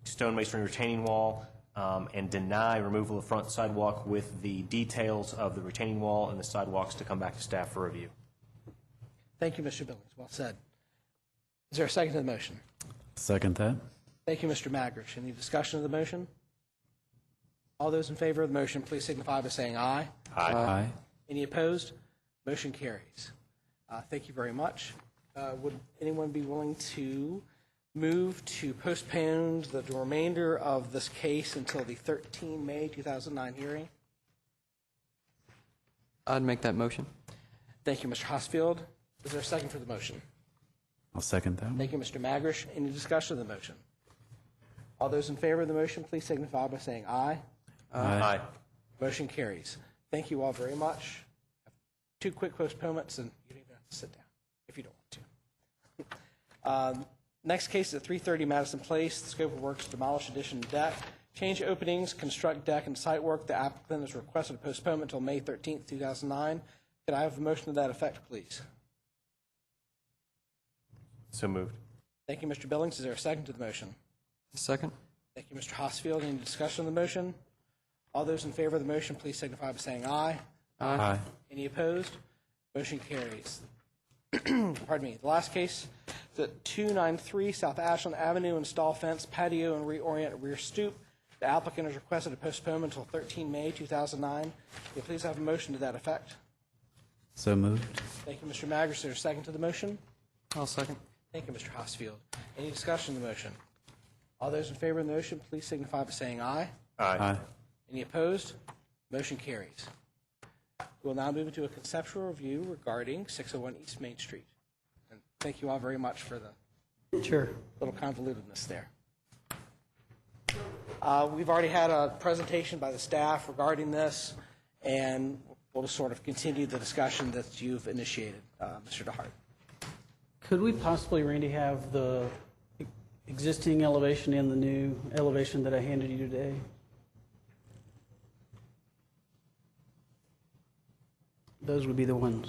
stone masonry retaining wall, and deny removal of front sidewalk with the details of the retaining wall and the sidewalks to come back to staff for review. Thank you, Mr. Billings. Well said. Is there a second to the motion? Second that. Thank you, Mr. Magrish. Any discussion of the motion? All those in favor of the motion, please signify by saying aye. Aye. Any opposed? Motion carries. Thank you very much. Would anyone be willing to move to postpone the remainder of this case until the 13 May 2009 hearing? I'd make that motion. Thank you, Mr. Hosfield. Is there a second for the motion? I'll second that. Thank you, Mr. Magrish. Any discussion of the motion? All those in favor of the motion, please signify by saying aye. Aye. Motion carries. Thank you all very much. 2 quick postponements, and you don't even have to sit down if you don't want to. Next case is at 330 Madison Place. The scope of work is demolish addition deck, change openings, construct deck, and site work. The applicant has requested a postponement until May 13th, 2009. Could I have a motion to that effect, please? So moved. Thank you, Mr. Billings. Is there a second to the motion? Second? Thank you, Mr. Hosfield. Any discussion of the motion? All those in favor of the motion, please signify by saying aye. Aye. Any opposed? Motion carries. Pardon me. The last case is at 293 South Ashland Avenue, install fence, patio, and reorient rear stoop. The applicant has requested a postponement until 13 May 2009. Can you please have a motion to that effect? So moved. Thank you, Mr. Magrum. Is there a second to the motion? I'll second. Thank you, Mr. Hosfield. Any discussion of the motion? All those in favor of the motion, please signify by saying aye. Aye. Any opposed? Motion carries. We'll now move into a conceptual review regarding 601 East Main Street. And thank you all very much for the Sure. little convolutedness there. We've already had a presentation by the staff regarding this, and we'll just sort of continue the discussion that you've initiated, Mr. DeHart. Could we possibly, Randy, have the existing elevation and the new elevation that I handed you today? Those would be the ones.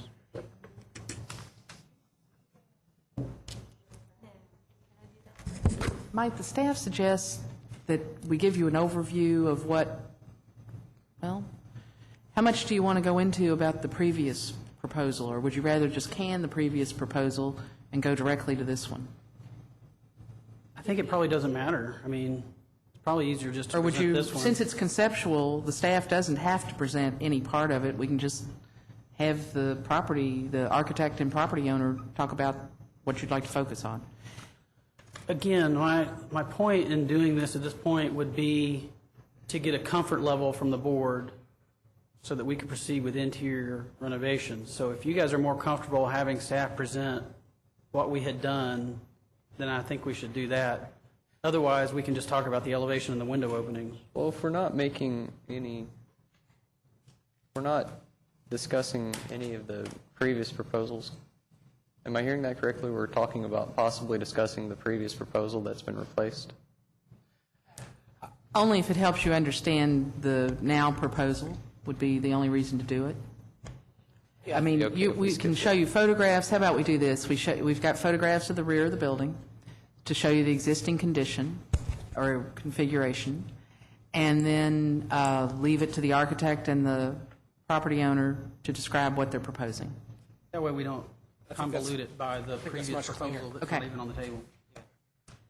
Might the staff suggest that we give you an overview of what, well, how much do you want to go into about the previous proposal, or would you rather just can the previous proposal and go directly to this one? I think it probably doesn't matter. I mean, it's probably easier just to Or would present you, this one. since it's conceptual, the staff doesn't have to present any part of it, we can just have the property, the architect and property owner talk about what you'd like to focus on. Again, my point in doing this at this point would be to get a comfort level from the board so that we can proceed with interior renovations. So if you guys are more comfortable having staff present what we had done, then I think we should do that. Otherwise, we can just talk about the elevation and the window openings. Well, if we're not making any, we're not discussing any of the previous proposals. Am I hearing that correctly? We're talking about possibly discussing the previous proposal that's been replaced? Only if it helps you understand the now proposal would be the only reason to do it. I mean, Okay, we can show you photographs. How about we do this? We've got photographs of the rear of the building to show you the existing condition or configuration, and then leave it to the architect and the property owner to describe what they're proposing. That way we don't convolute it by the previous proposal that's not Okay. even on the table.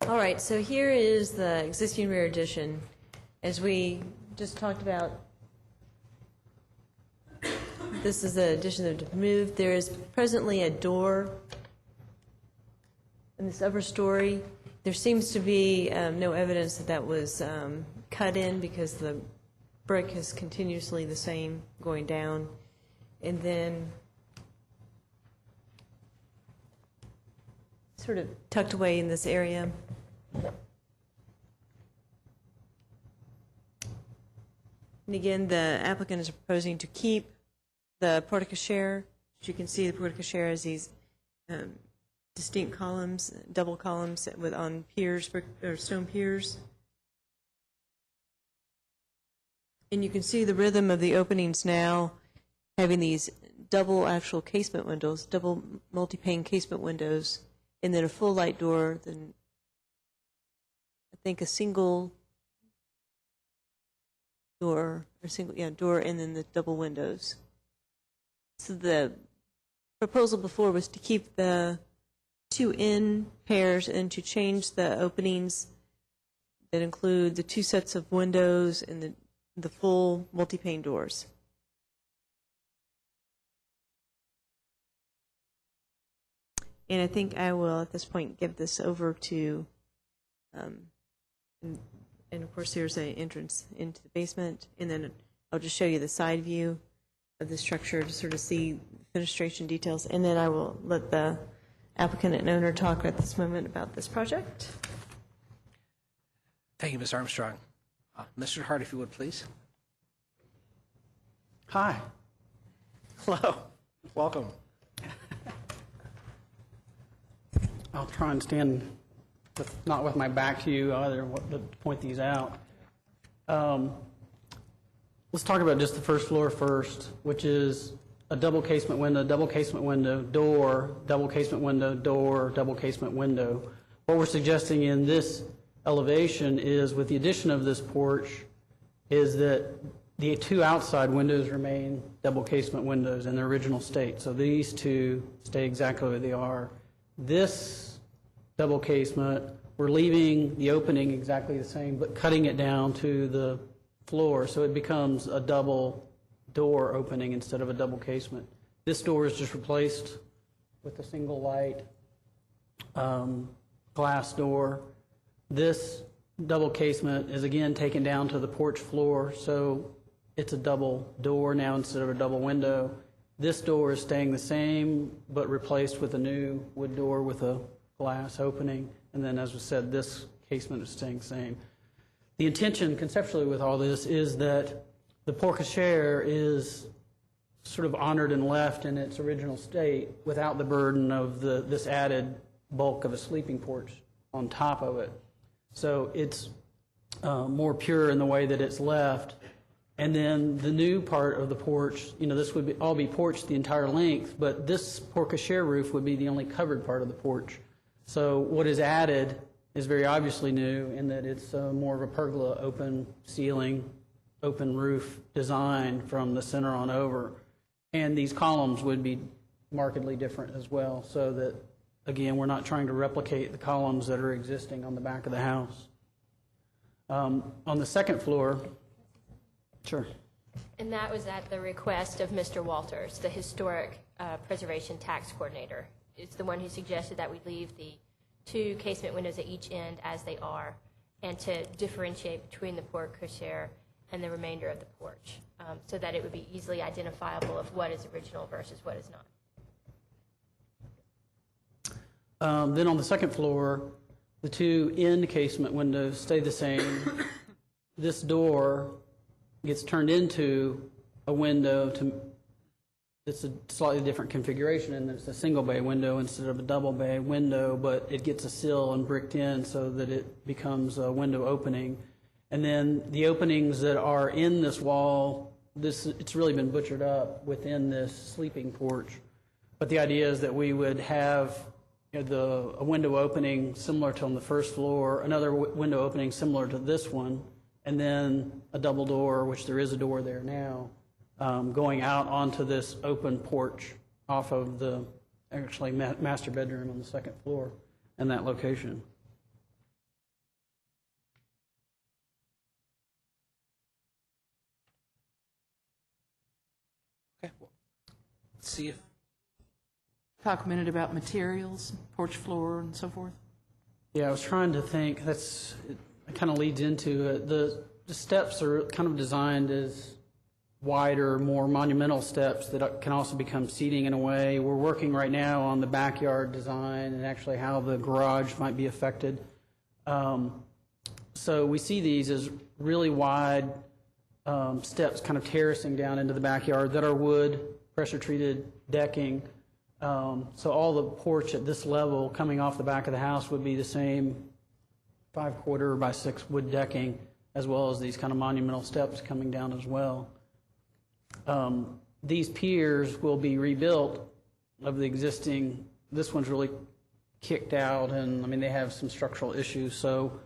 All right, so here is the existing rear addition. As we just talked about, this is the addition that was moved. There is presently a door in this upper story. There seems to be no evidence that that was cut in because the brick is continuously the same going down. And then sort of tucked away in this area. And again, the applicant is proposing to keep the porte-cochere. As you can see, the porte-cochere has these distinct columns, double columns with on piers, brick or stone piers. And you can see the rhythm of the openings now, having these double actual casement windows, double multi-pane casement windows, and then a full light door, then I think a single door, or single, yeah, door, and then the double windows. So the proposal before was to keep the two in pairs and to change the openings that include the two sets of windows and the full multi-pane doors. And I think I will, at this point, give this over to, and of course, there's an entrance into the basement, and then I'll just show you the side view of the structure to sort of see fenestration details, and then I will let the applicant and owner talk at this moment about this project. Thank you, Ms. Armstrong. Mr. Hart, if you would, please. Hi. Hello. Welcome. I'll try and stand not with my back to you either, to point these out. Let's talk about just the first floor first, which is a double casement window, door, double casement window, door, double casement window. What we're suggesting in this elevation is, with the addition of this porch, is that the two outside windows remain double casement windows in their original state. So these two stay exactly where they are. This double casement, we're leaving the opening exactly the same, but cutting it down to the floor, so it becomes a double door opening instead of a double casement. This door is just replaced with a single light glass door. This double casement is again taken down to the porch floor, so it's a double door now instead of a double window. This door is staying the same, but replaced with a new wood door with a glass opening. And then, as was said, this casement is staying the same. The intention conceptually with all this is that the porte cochere is sort of honored and left in its original state without the burden of this added bulk of a sleeping porch on top of it. So it's more pure in the way that it's left. And then the new part of the porch, this would all be porched the entire length, but this porte cochere roof would be the only covered part of the porch. So what is added is very obviously new in that it's more of a pergola, open ceiling, open roof design from the center on over. And these columns would be markedly different as well, so that, again, we're not trying to replicate the columns that are existing on the back of the house. On the second floor, sure. And that was at the request of Mr. Walters, the Historic Preservation Tax Coordinator. It's the one who suggested that we leave the two casement windows at each end as they are, and to differentiate between the porte cochere and the remainder of the porch, so that it would be easily identifiable of what is original versus what is not. Then on the second floor, the two end casement windows stay the same. This door gets turned into a window it's a slightly different configuration, and it's a single bay window instead of a double bay window, but it gets a sill and bricked in so that it becomes a window opening. And then the openings that are in this wall, it's really been butchered up within this sleeping porch. But the idea is that we would have a window opening similar to on the first floor, another window opening similar to this one, and then a double door, which there is a door there now, going out onto this open porch off of the actually master bedroom on the second floor in that location. Okay, well, let's see if Talk a minute about materials, porch floor and so forth. Yeah, I was trying to think. It kind of leads into it. The steps are kind of designed as wider, more monumental steps that can also become seating in a way. We're working right now on the backyard design and actually how the garage might be affected. So we see these as really wide steps kind of terracing down into the backyard that are wood, pressure-treated decking. So all the porch at this level coming off the back of the house would be the same 5¼ by 6 wood decking, as well as these kind of monumental steps coming down as well. These piers will be rebuilt of the existing. This one's really kicked out, and I mean they have some structural issues, so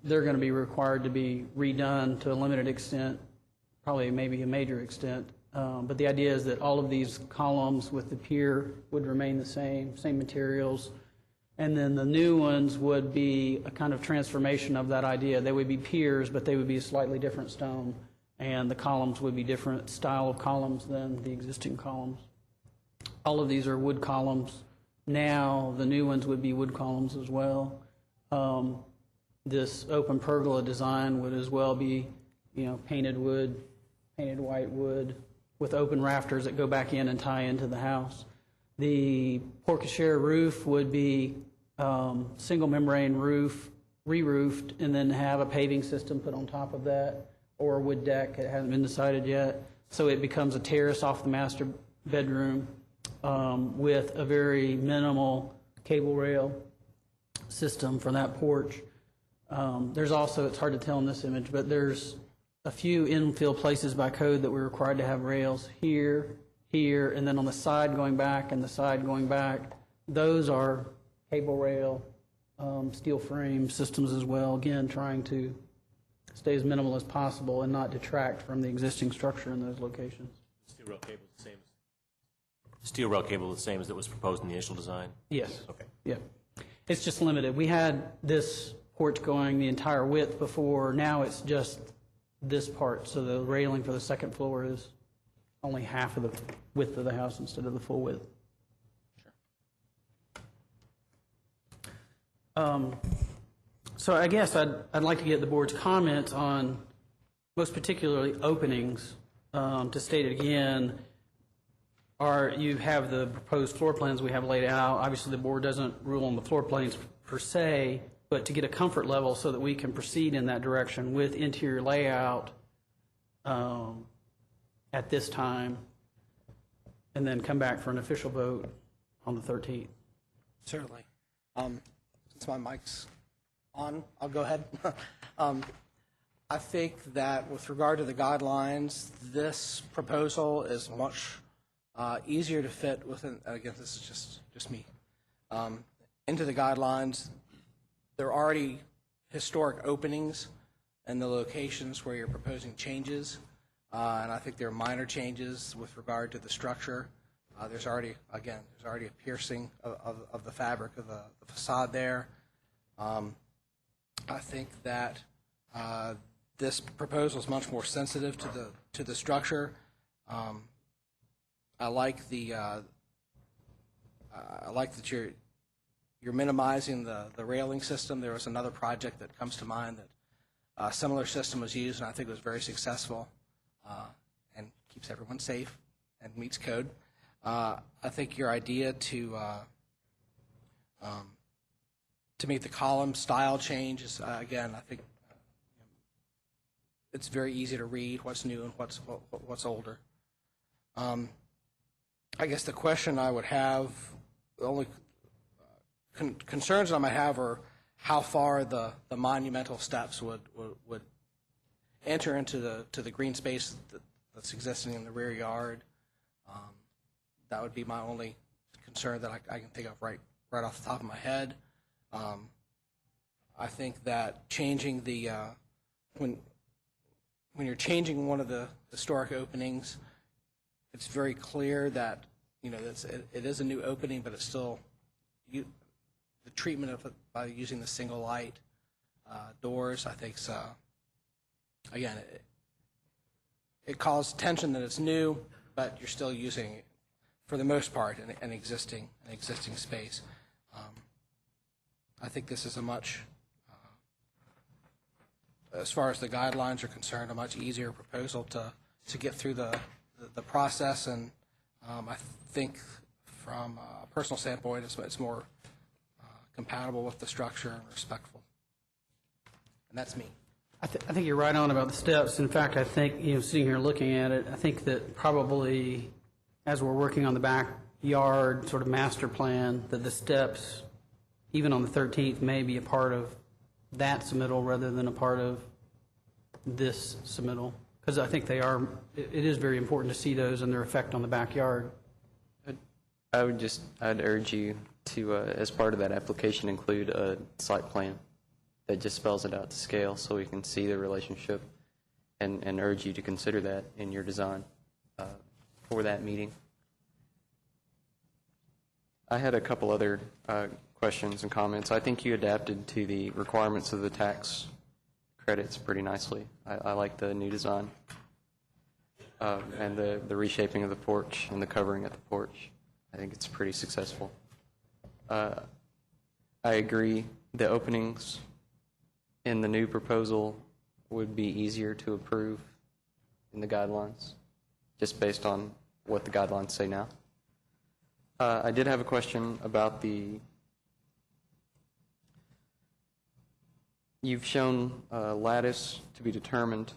they're going to be required to be redone to a limited extent, probably maybe a major extent. But the idea is that all of these columns with the pier would remain the same materials. And then the new ones would be a kind of transformation of that idea. They would be piers, but they would be a slightly different stone. And the columns would be different style of columns than the existing columns. All of these are wood columns. Now the new ones would be wood columns as well. This open pergola design would as well be, painted wood, painted white wood, with open rafters that go back in and tie into the house. The porte cochere roof would be single membrane roof, re-roofed, and then have a paving system put on top of that, or a wood deck. It hasn't been decided yet. So it becomes a terrace off the master bedroom with a very minimal cable rail system for that porch. There's also, it's hard to tell in this image, but there's a few infill places by code that we're required to have rails here, and then on the side going back and the side going back. Those are cable rail, steel frame systems as well, again, trying to stay as minimal as possible and not detract from the existing structure in those locations. Steel rail cable is the same. Steel rail cable is the same as that was proposed in the initial design? Yes. Okay. Yeah. It's just limited. We had this porch going the entire width before. Now it's just this part. So the railing for the second floor is only half of the width of the house instead of the full width. So I guess I'd like to get the board's comments on, most particularly openings. To state it again, you have the proposed floor plans we have laid out. Obviously, the board doesn't rule on the floor plans per se, but to get a comfort level so that we can proceed in that direction with interior layout at this time, and then come back for an official vote on the 13th. Certainly. Since my mic's on, I'll go ahead. I think that with regard to the guidelines, this proposal is much easier to fit within, again, this is just me, into the guidelines. There are already historic openings in the locations where you're proposing changes, and I think there are minor changes with regard to the structure. There's already a piercing of the fabric of the facade there. I think that this proposal is much more sensitive to the structure. I like that you're minimizing the railing system. There was another project that comes to mind that a similar system was used, and I think it was very successful and keeps everyone safe and meets code. I think your idea to make the column style change is, again, I think it's very easy to read what's new and what's older. I guess the question I would have, the only concerns I might have are how far the monumental steps would enter into the green space that's existing in the rear yard. That would be my only concern that I can think of right off the top of my head. I think that changing the when you're changing one of the historic openings, it's very clear that it is a new opening, but it's still the treatment of it by using the single light doors. I think again it calls attention that it's new, but you're still using, for the most part, an existing space. I think this is a much, as far as the guidelines are concerned, a much easier proposal to get through the process, and I think from a personal standpoint, it's more compatible with the structure and respectful. And that's me. I think you're right on about the steps. In fact, I think, sitting here looking at it, I think that probably as we're working on the backyard sort of master plan, that the steps, even on the 13th, may be a part of that submittal rather than a part of this submittal. Because I think it is very important to see those and their effect on the backyard. I'd urge you to, as part of that application, include a site plan that just spells it out to scale so we can see the relationship, and urge you to consider that in your design for that meeting. I had a couple other questions and comments. I think you adapted to the requirements of the tax credits pretty nicely. I like the new design and the reshaping of the porch and the covering at the porch. I think it's pretty successful. I agree the openings in the new proposal would be easier to approve in the guidelines, just based on what the guidelines say now. I did have a question about you've shown lattice to be determined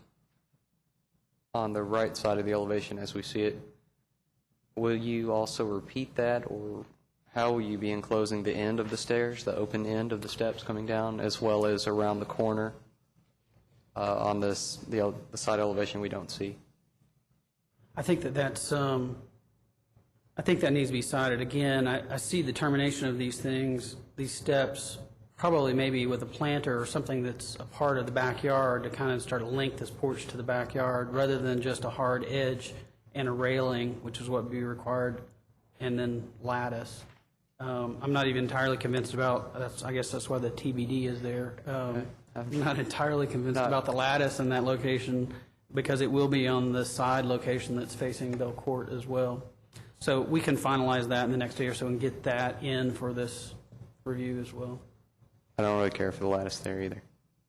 on the right side of the elevation as we see it. Will you also repeat that, or how will you be enclosing the end of the stairs, the open end of the steps coming down, as well as around the corner on the side elevation we don't see? I think that's I think that needs to be cited again. I see the termination of these things, these steps, probably maybe with a planter or something that's a part of the backyard to kind of start to link this porch to the backyard, rather than just a hard edge and a railing, which is what would be required, and then lattice. I'm not even entirely convinced about, I guess that's why the TBD is there. I'm not entirely convinced about the lattice in that location, because it will be on the side location that's facing Bell Court as well. So we can finalize that in the next day or so and get that in for this review as well. I don't really care for the lattice there either.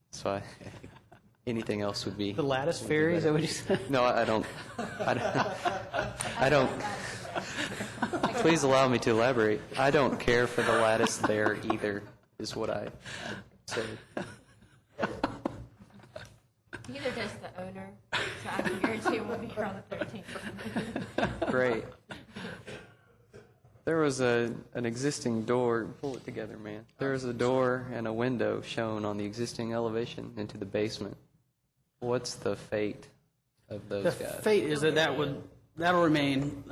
So anything else would be. The lattice fairy, is that what you said? No, I don't. I don't. Please allow me to elaborate. I don't care for the lattice there either, is what I said. Neither does the owner, so I can guarantee we'll be here on the 13th. Great. There was an existing door. Pull it together, man. There was a door and a window shown on the existing elevation into the basement. What's the fate of those The guys? fate is that that'll remain,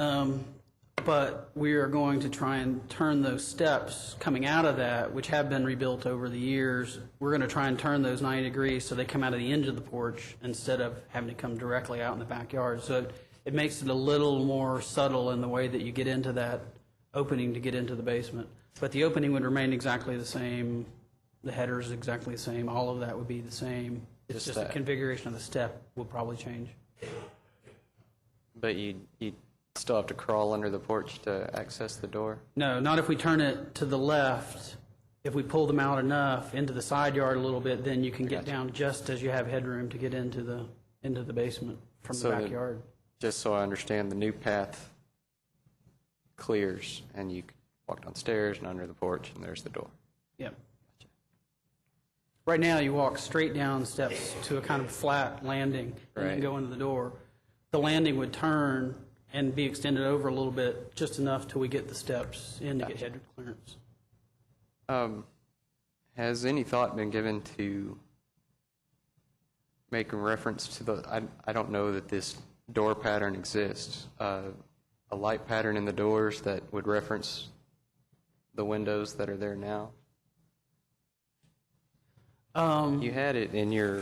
but we are going to try and turn those steps coming out of that, which have been rebuilt over the years. We're going to try and turn those 90 degrees so they come out of the edge of the porch instead of having to come directly out in the backyard. So it makes it a little more subtle in the way that you get into that opening to get into the basement. But the opening would remain exactly the same. The header is exactly the same. All of that would be the same. It's just the configuration of the step will probably change. But you still have to crawl under the porch to access the door? No, not if we turn it to the left. If we pull them out enough into the side yard a little bit, then you can get down just as you have headroom to get into the basement from the backyard. Just so I understand, the new path clears, and you can walk downstairs and under the porch, and there's the door. Yep. Right now, you walk straight down steps to a kind of flat landing, and then go into the door. The landing would turn and be extended over a little bit, just enough till we get the steps in to get head clearance. Has any thought been given to making reference to the, I don't know that this door pattern exists, a light pattern in the doors that would reference the windows that are there now? You had it in your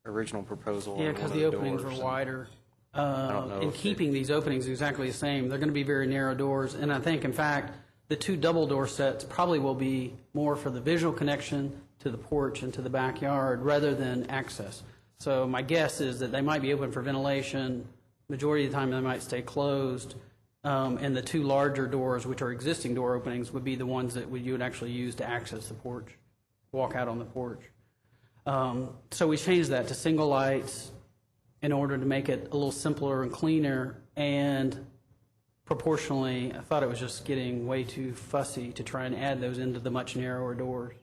original proposal. Yeah, because the openings were wider. In keeping these openings exactly the same, they're going to be very narrow doors. And I think, in fact, the two double door sets probably will be more for the visual connection to the porch and to the backyard rather than access. So my guess is that they might be open for ventilation. Majority of the time, they might stay closed. And the two larger doors, which are existing door openings, would be the ones that you would actually use to access the porch, walk out on the porch. So we changed that to single lights in order to make it a little simpler and cleaner, and proportionally, I thought it was just getting way too fussy to try and add those into the much narrower doors.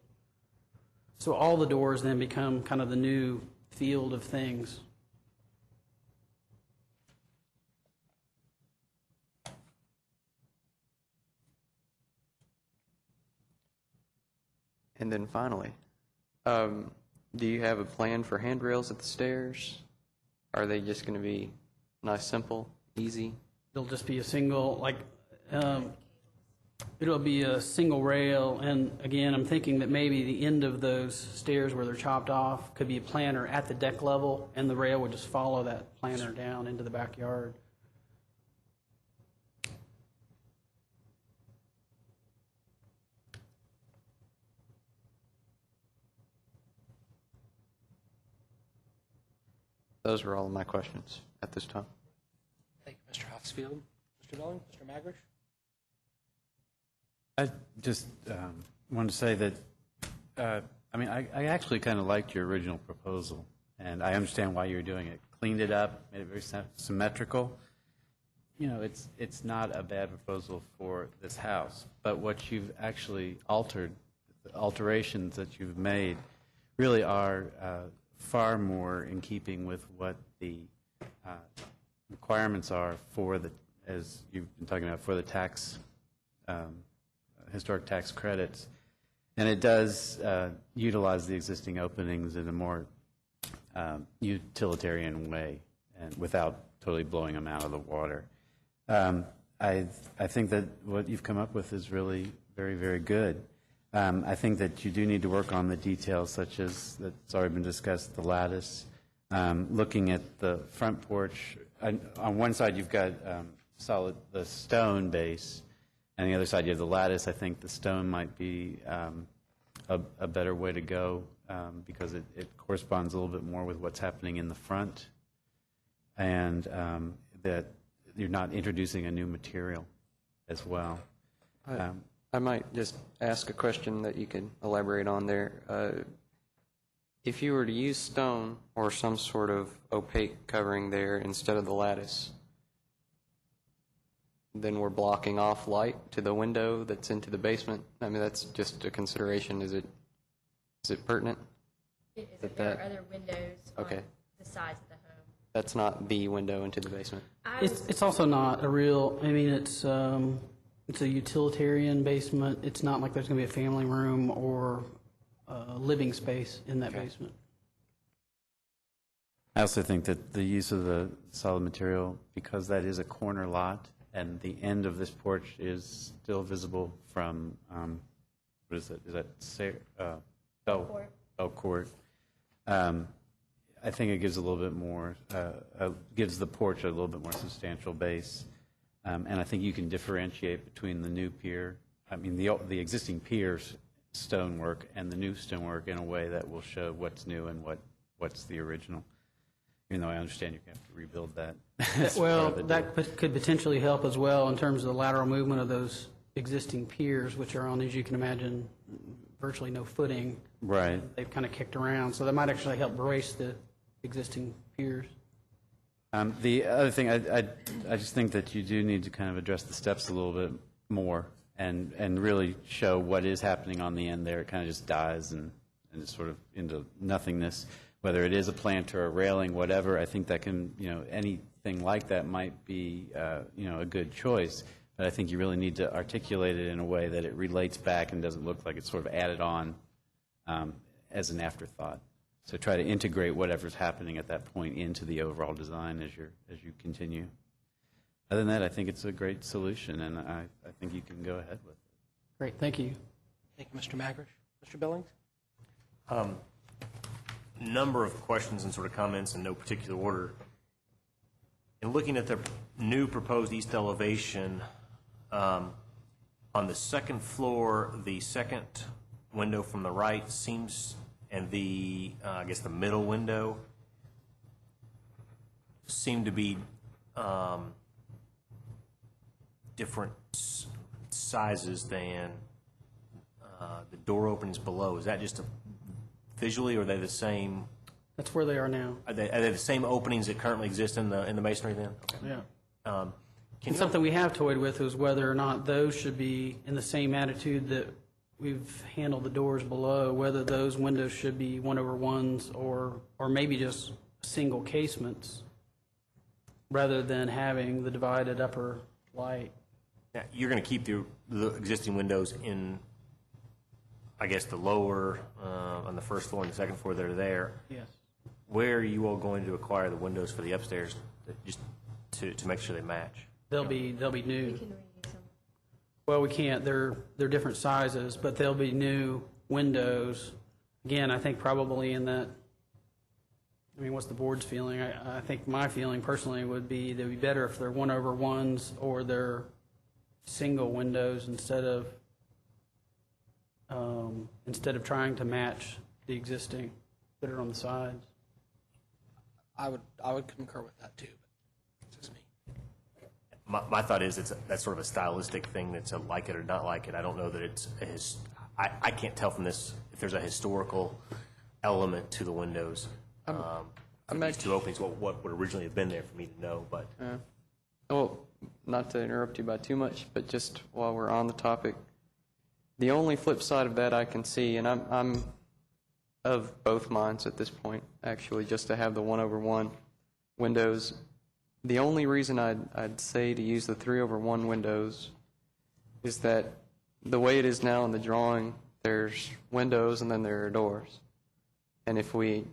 So all the doors then become kind of the new field of things. And then finally, do you have a plan for handrails at the stairs? Are they just going to be nice, simple, easy? It'll just be a single, it'll be a single rail, and again, I'm thinking that maybe the end of those stairs where they're chopped off could be a planter at the deck level, and the rail would just follow that planter down into the backyard. Those were all of my questions at this time. Thank you, Mr. Hoffsfield. Mr. Billing, Mr. Magrish? I just wanted to say that, I actually kind of liked your original proposal, and I understand why you were doing it. Cleaned it up, made it very symmetrical. You know, it's not a bad proposal for this house, but what you've actually altered, the alterations that you've made really are far more in keeping with what the requirements are for the, as you've been talking about, for the tax, historic tax credits. And it does utilize the existing openings in a more utilitarian way and without totally blowing them out of the water. I think that what you've come up with is really very, very good. I think that you do need to work on the details, such as, that's already been discussed, the lattice. Looking at the front porch, on one side you've got the stone base, and the other side you have the lattice. I think the stone might be a better way to go because it corresponds a little bit more with what's happening in the front, and that you're not introducing a new material as well. I might just ask a question that you could elaborate on there. If you were to use stone or some sort of opaque covering there instead of the lattice, then we're blocking off light to the window that's into the basement. I mean, that's just a consideration. Is it pertinent? It is. There are other windows on the sides of the home. That's not the window into the basement. It's also not a real, I mean, it's a utilitarian basement. It's not like there's going to be a family room or living space in that basement. I also think that the use of the solid material, because that is a corner lot, and the end of this porch is still visible from, what is it? Is that Bell Court? I think it gives a little bit more, gives the porch a little bit more substantial base. And I think you can differentiate between the new pier, I mean, the existing pier's stonework and the new stonework in a way that will show what's new and what's the original. Even though I understand you have to rebuild that. Well, that could potentially help as well in terms of the lateral movement of those existing piers, which are on, as you can imagine, virtually no footing. Right. They've kind of kicked around, so that might actually help brace the existing piers. The other thing, I just think that you do need to kind of address the steps a little bit more and really show what is happening on the end there. It kind of just dies and it's sort of into nothingness. Whether it is a planter, a railing, whatever, I think that can, anything like that might be, a good choice. But I think you really need to articulate it in a way that it relates back and doesn't look like it's sort of added on as an afterthought. So try to integrate whatever's happening at that point into the overall design as you continue. Other than that, I think it's a great solution, and I think you can go ahead with it. Great, thank you. Thank you, Mr. Magrish. Mr. Billings? Number of questions and sort of comments in no particular order. In looking at the new proposed east elevation, on the second floor, the second window from the right seems, and the, I guess the middle window seem to be different sizes than the door openings below. Is that just visually, or are they the same? That's where they are now. Are they the same openings that currently exist in the masonry then? Okay. Yeah. And something we have toyed with is whether or not those should be in the same attitude that we've handled the doors below, whether those windows should be 1/1s or maybe just single casements rather than having the divided upper light. Now, you're going to keep the existing windows in, I guess, the lower, on the first floor and the second floor that are there. Yes. Where are you all going to acquire the windows for the upstairs, just to make sure they match? They'll be new. We can reuse them. Well, we can't. They're different sizes, but they'll be new windows. Again, I think probably in that. I mean, what's the board's feeling? I think my feeling personally would be they'd be better if they're 1/1s or they're single windows instead of trying to match the existing that are on the sides. I would concur with that too, but it's just me. My thought is that's sort of a stylistic thing that's a like it or not like it. I don't know that it's I can't tell from this if there's a historical element to the windows. These two openings, what would originally have been there for me to know, but. Well, not to interrupt you by too much, but just while we're on the topic, the only flip side of that I can see, and I'm of both minds at this point, actually, just to have the 1/1 windows. The only reason I'd say to use the 3/1 windows is that the way it is now in the drawing, there's windows and then there are doors. And if we,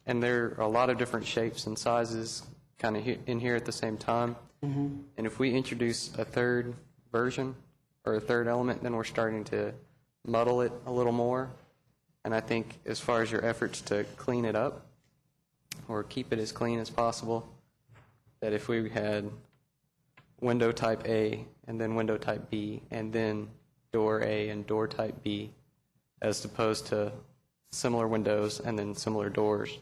and there are a lot of different shapes and sizes kind of in here at the same time. Mm-hmm. And if we introduce a third version or a third element, then we're starting to muddle it a little more. And I think as far as your efforts to clean it up or keep it as clean as possible, that if we had window type A and then window type B and then door A and door type B, as opposed to similar windows and then similar doors,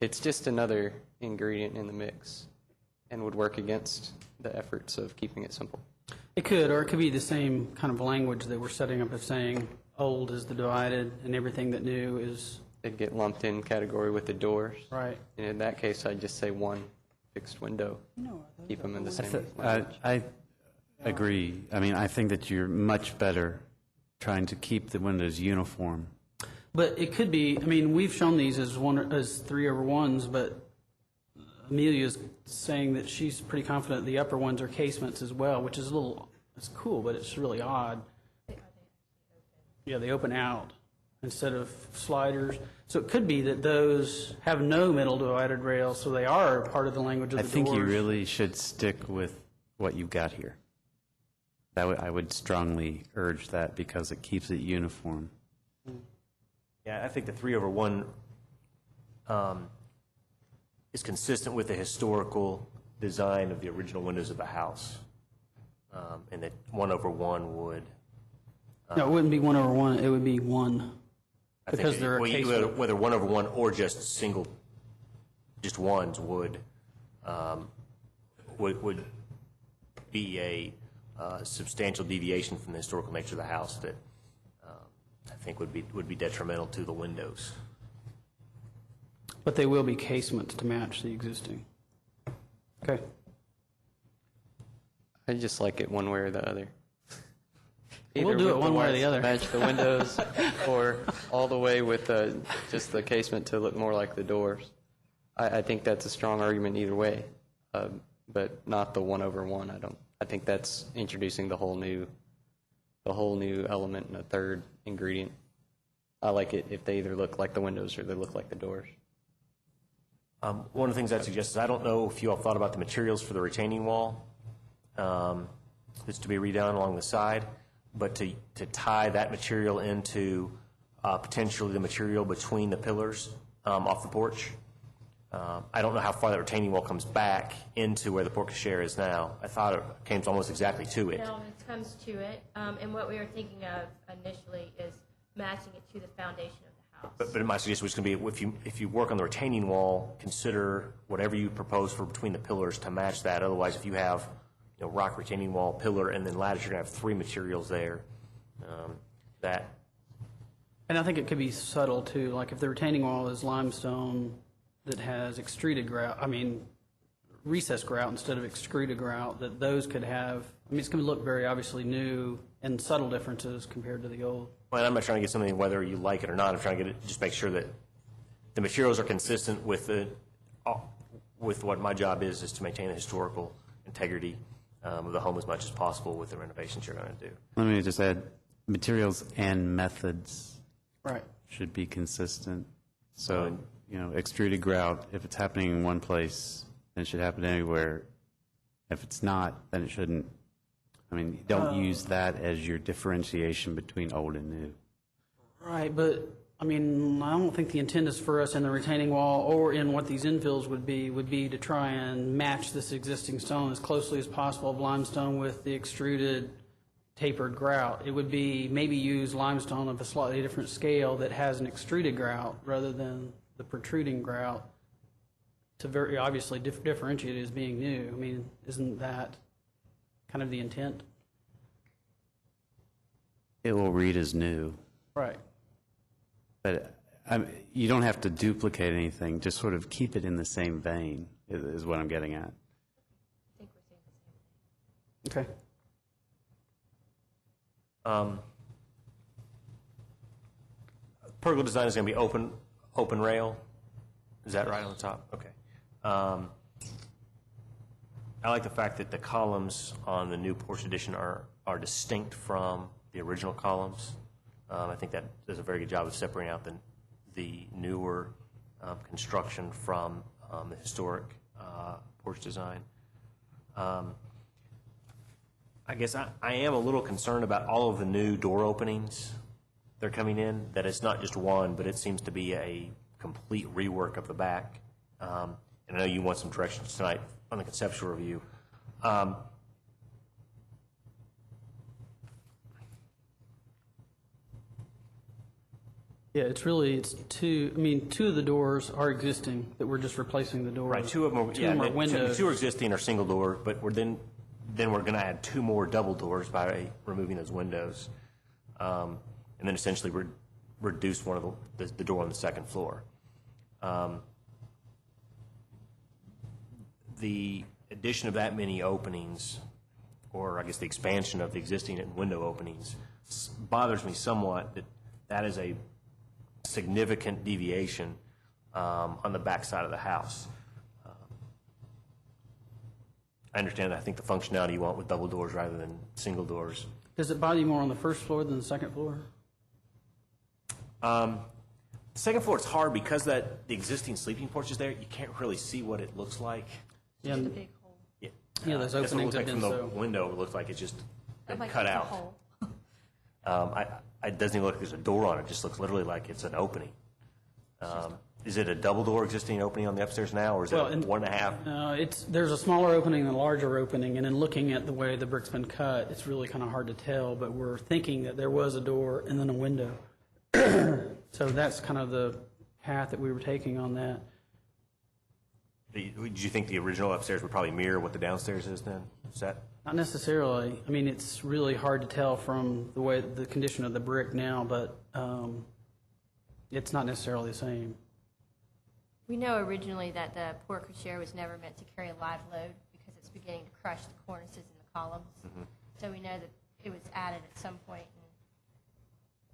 it's just another ingredient in the mix and would work against the efforts of keeping it simple. It could, or it could be the same kind of language that we're setting up of saying old is the divided and everything that new is. They'd get lumped in category with the doors. Right. And in that case, I'd just say one fixed window. Keep them in the same language. I agree. I mean, I think that you're much better trying to keep the windows uniform. But it could be, I mean, we've shown these as 3/1s, but Amelia's saying that she's pretty confident the upper ones are casements as well, which is it's cool, but it's really odd. Yeah, they open out instead of sliders. So it could be that those have no middle divided rail, so they are part of the language of the I think you doors. really should stick with what you've got here. I would strongly urge that because it keeps it uniform. Yeah, I think the 3/1 is consistent with the historical design of the original windows of the house, and that 1/1 would. No, it wouldn't be 1/1, it would be one. I Because think they're a casement. whether 1/1 or just ones would be a substantial deviation from the historical nature of the house that I think would be detrimental to the windows. But they will be casements to match the existing. Okay. I just like it one way or the other. We'll do it one way or the other. Match the windows, or all the way with just the casement to look more like the doors. I think that's a strong argument either way, but not the 1/1. I think that's introducing the whole new element and a third ingredient. I like it if they either look like the windows or they look like the doors. One of the things I'd suggest is, I don't know if you all thought about the materials for the retaining wall that's to be redone along the side, but to tie that material into potentially the material between the pillars off the porch. I don't know how far that retaining wall comes back into where the porte cochere is now. I thought it came almost exactly to it. No, it comes to it, and what we were thinking of initially is matching it to the foundation of the house. But my suggestion was going to be, if you work on the retaining wall, consider whatever you propose for between the pillars to match that. Otherwise, if you have rock retaining wall, pillar, and then ladders, you're going to have three materials there. And I think it could be subtle too, like if the retaining wall is limestone that has extruded grout, recessed grout instead of extruded grout, that those could have, it's going to look very obviously new and subtle differences compared to the old. Well, I'm not trying to get something whether you like it or not. I'm trying to get it, just make sure that the materials are consistent with what my job is to maintain the historical integrity of the home as much as possible with the renovations you're going to do. Let me just add, materials and methods Right. should be consistent. So, extruded grout, if it's happening in one place, then it should happen anywhere. If it's not, then it shouldn't. Don't use that as your differentiation between old and new. Right, but, I don't think the intent is for us in the retaining wall or in what these infills would be to try and match this existing stone as closely as possible of limestone with the extruded tapered grout. It would be maybe use limestone of a slightly different scale that has an extruded grout rather than the protruding grout to very obviously differentiate it as being new. Isn't that kind of the intent? It will read as new. Right. But you don't have to duplicate anything. Just sort of keep it in the same vein is what I'm getting at. Okay. Pergola design is going to be open rail. Is that right on the top? Okay. I like the fact that the columns on the new porch addition are distinct from the original columns. I think that does a very good job of separating out the newer construction from the historic porch design. I I guess I am a little concerned about all of the new door openings that are coming in, that it's not just one, but it seems to be a complete rework of the back. And I know you want some directions tonight on the conceptual review. Yeah, it's two, I mean, two of the doors are existing, that we're just replacing the doors. Right, two of them are windows. Two are existing are single door, but then we're going to add two more double doors by removing those windows. And then essentially reduce one of the door on the second floor. The addition of that many openings, or I guess the expansion of the existing window openings, bothers me somewhat. That is a significant deviation on the back side of the house. I understand that. I think the functionality you want with double doors rather than single doors. Does it bother you more on the first floor than the second floor? The second floor, it's hard because the existing sleeping porch is there. You can't really see what it looks like. Yeah, Just a big hole. yeah, those That's what it openings looks have like been from so. the window. It looks like it's just been Like cut it's a out. hole. It doesn't even look like there's a door on it. It just looks literally like it's an opening. Is it a double door existing opening on the upstairs now, or is it one and a half? There's a smaller opening and a larger opening, and in looking at the way the brick's been cut, it's really kind of hard to tell, but we're thinking that there was a door and then a window. So that's kind of the path that we were taking on that. Did you think the original upstairs would probably mirror what the downstairs is then? Is that? Not necessarily. I mean, it's really hard to tell from the way, the condition of the brick now, but it's not necessarily the same. We know originally that the porte cochere was never meant to carry a live load because it's beginning to crush the cornices and the columns. Mm-hmm. So we know that it was added at some point, and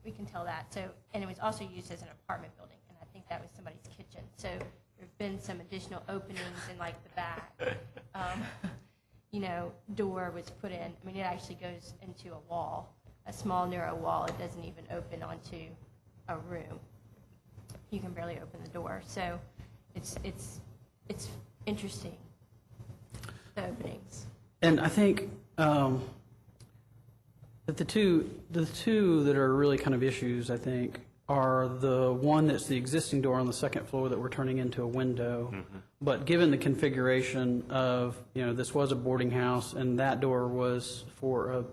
we can tell that. So, and it was also used as an apartment building, and I think that was somebody's kitchen. So there have been some additional openings in like the back. Door was put in. I mean, it actually goes into a wall, a small narrow wall. It doesn't even open onto a room. You can barely open the door. So it's interesting, the openings. And I think that the two that are really kind of issues, I think, are the one that's the existing door on the second floor that we're turning into a window. Mm-hmm. But given the configuration of, this was a boarding house and that door was for a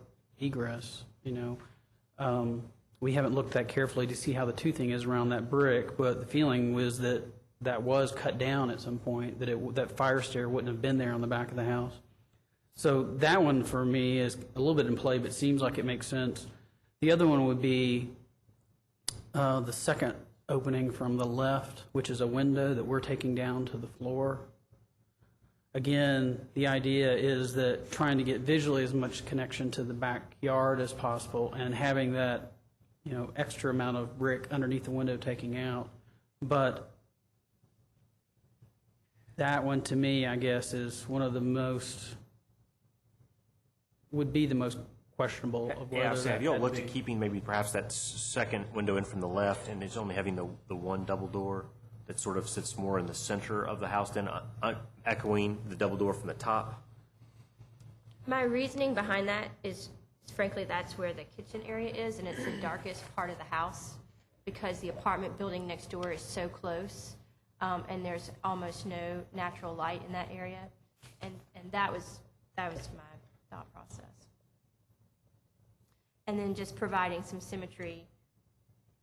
egress, we haven't looked that carefully to see how the toothing is around that brick, but the feeling was that that was cut down at some point, that fire stair wouldn't have been there on the back of the house. So that one for me is a little bit in play, but seems like it makes sense. The other one would be the second opening from the left, which is a window that we're taking down to the floor. Again, the idea is that trying to get visually as much connection to the backyard as possible and having that, extra amount of brick underneath the window taking out. But that one, to me, I guess, is one of the would be the most questionable of whether Yeah, have you all had looked to at be. keeping maybe perhaps that second window in from the left, and it's only having the one double door that sort of sits more in the center of the house, then echoing the double door from the top? My reasoning behind that is, frankly, that's where the kitchen area is, and it's the darkest part of the house because the apartment building next door is so close, and there's almost no natural light in that area, and that was my thought process. And then just providing some symmetry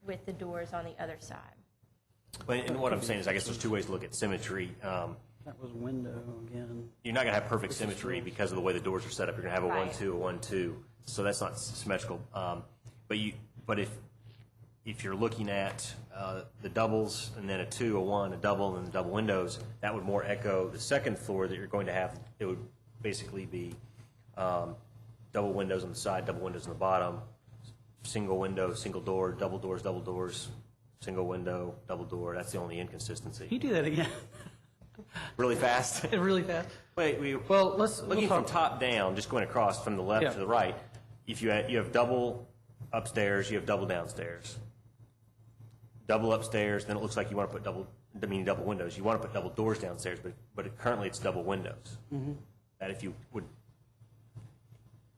with the doors on the other side. Well, and what I'm saying is, I guess there's two ways to look at symmetry. That was window again. You're not going to have perfect symmetry because of the way the doors are set up. You're going to have a Right. 1-2, a 1-2, so that's not symmetrical. But if you're looking at the doubles and then a 2, a 1, a double, and the double windows, that would more echo the second floor that you're going to have. It would basically be double windows on the side, double windows on the bottom, single window, single door, double doors, single window, double door. That's the only inconsistency. Can you do that again? Really fast? Really fast? Wait, looking from top down, just going across from the left to the right, if you have double upstairs, you have double downstairs. Double upstairs, then it looks like you want to put double windows. You want to put double doors downstairs, but currently it's double windows. Mm-hmm. That if you would,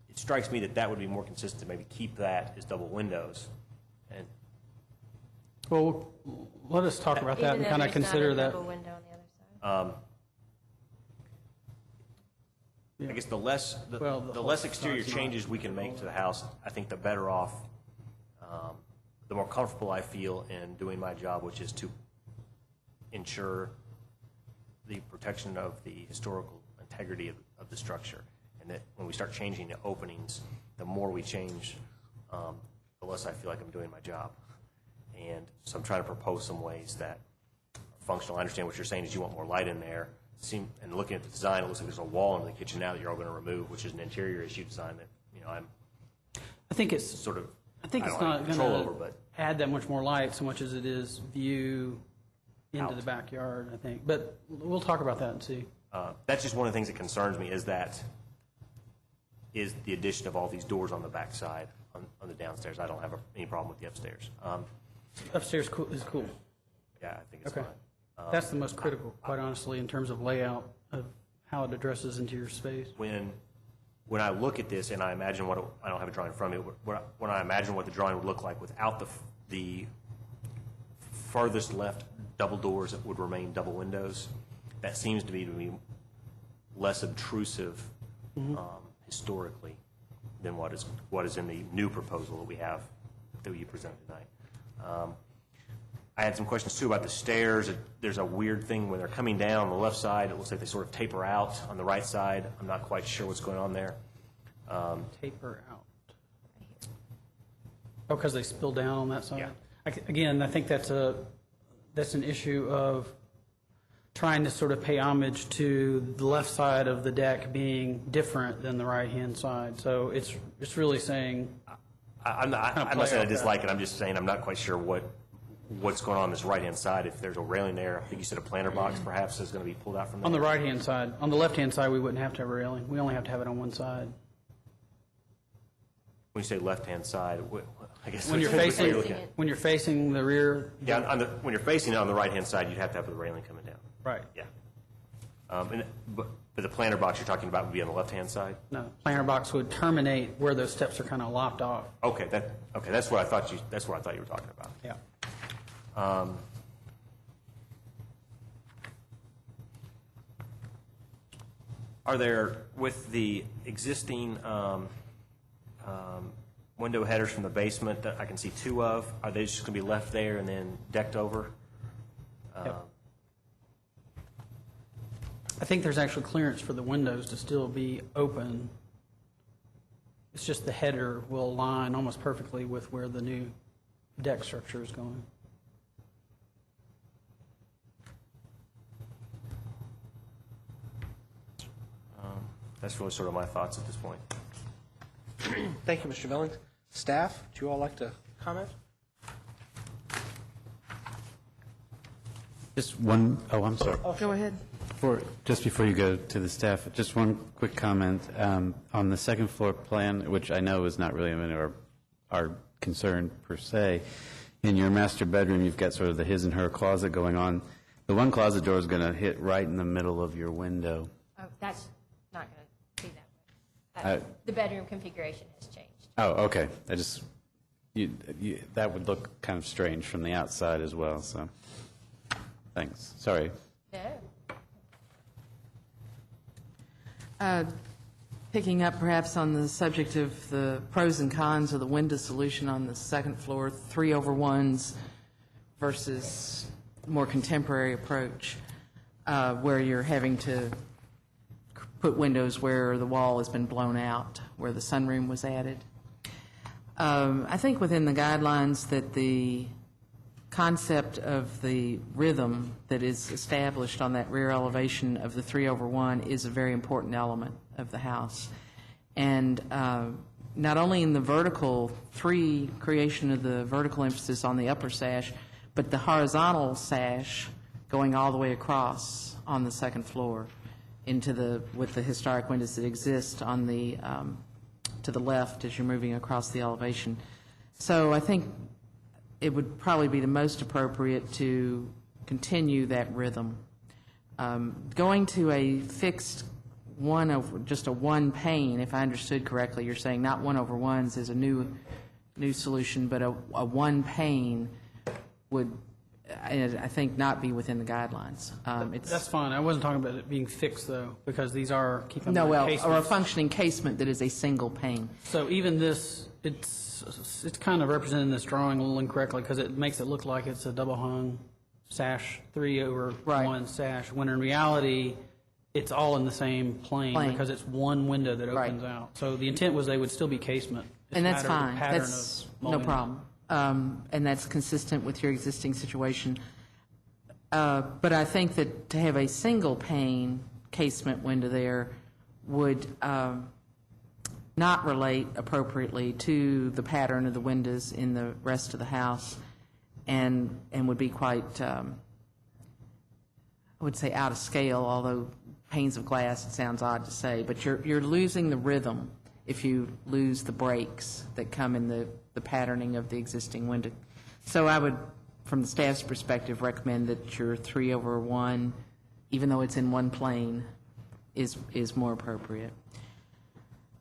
it strikes me that that would be more consistent, to maybe keep that as double windows. And Well, let us talk about that and kind of consider that. Even though there's not a double window on the other side? I guess the less, the less exterior changes we can make to the house, I think the better off, the more comfortable I feel in doing my job, which is to ensure the protection of the historical integrity of the structure. And that when we start changing the openings, the more we change, the less I feel like I'm doing my job. And so I'm trying to propose some ways that are functional. I understand what you're saying is you want more light in there. And looking at the design, it looks like there's a wall in the kitchen now that you're all going to remove, which is an interior issue design that, I think it's sort of, I think it's don't have not control going over, to but add that much more light so much as it is view into the backyard, I think. But we'll talk about that and see. that's just one of the things that concerns me is the addition of all these doors on the back side on the downstairs. I don't have any problem with the upstairs. Upstairs is cool. Yeah, I think it's Okay. fine. That's the most critical, quite honestly, in terms of layout of how it addresses interior space. When I look at this and I imagine I don't have a drawing in front of me, when I imagine what the drawing would look like without the furthest left double doors that would remain double windows, that seems to be less obtrusive historically than what is in the new proposal that we have that you presented tonight. I had some questions too about the stairs. There's a weird thing when they're coming down on the left side. It looks like they sort of taper out on the right side. I'm not quite sure what's going on there. Taper out. Oh, because they spill down on that side? Yeah. Again, I think that's an issue of trying to sort of pay homage to the left side of the deck being different than the right-hand side. So it's really saying... I'm not saying I dislike it. I'm just saying I'm not quite sure what's going on this right-hand side. If there's a railing there, I think you said a planter box perhaps is going to be pulled out from there. On the right-hand side. On the left-hand side, we wouldn't have to have a railing. We only have to have it on one side. When you say left-hand side, I guess When you're facing the rear. Yeah, when you're facing it on the right-hand side, you'd have to have the railing coming down. Right. Yeah. But the planter box you're talking about would be on the left-hand side? No, planter box would terminate where those steps are kind of lopped off. Okay, that's what I thought you were talking about. Yeah. Are there, with the existing window headers from the basement that I can see two of, are they just going to be left there and then decked over? Yep. I think there's actual clearance for the windows to still be open. It's just the header will align almost perfectly with where the new deck structure is going. That's really sort of my thoughts at this point. Thank you, Mr. Billings. Staff, would you all like to comment? Just one, oh, I'm sorry. Go ahead. Just before you go to the staff, just one quick comment. On the second floor plan, which I know is not really our concern per se, in your master bedroom, you've got sort of the his and her closet going on. The one closet door is going to hit right in the middle of your window. Oh, that's not going to be that way. The bedroom configuration has changed. Oh, okay. That would look kind of strange from the outside as well, so, thanks. Sorry. No. Picking up perhaps on the subject of the pros and cons of the window solution on the second floor, 3/1s versus more contemporary approach, where you're having to put windows where the wall has been blown out, where the sunroom was added. I think within the guidelines that the concept of the rhythm that is established on that rear elevation of the 3/1 is a very important element of the house. And not only in the vertical creation of the vertical emphasis on the upper sash, but the horizontal sash going all the way across on the second floor with the historic windows that exist on the to the left as you're moving across the elevation. So I think it would probably be the most appropriate to continue that rhythm. Going to a fixed just a one pane, if I understood correctly, you're saying not 1/1s is a new solution, but a one pane would, I think, not be within the guidelines. That's fine. I wasn't talking about it being fixed, though, because these are, keep in No, mind, well, or a casements. functioning casement that is a single pane. So even this, it's kind of represented in this drawing a little incorrectly because it makes it look like it's a double hung sash, 3/1 sash, when in reality, it's all in the same plane because it's one window that opens out. So the intent was they would still be casement. It's And a that's matter of the fine. pattern That's of no molding. problem. And that's consistent with your existing situation. But I think that to have a single pane casement window there would not relate appropriately to the pattern of the windows in the rest of the house and would be quite, I would say, out of scale, although panes of glass, it sounds odd to say, but you're losing the rhythm if you lose the breaks that come in the patterning of the existing window. So I would, from the staff's perspective, recommend that your 3/1, even though it's in one plane, is more appropriate.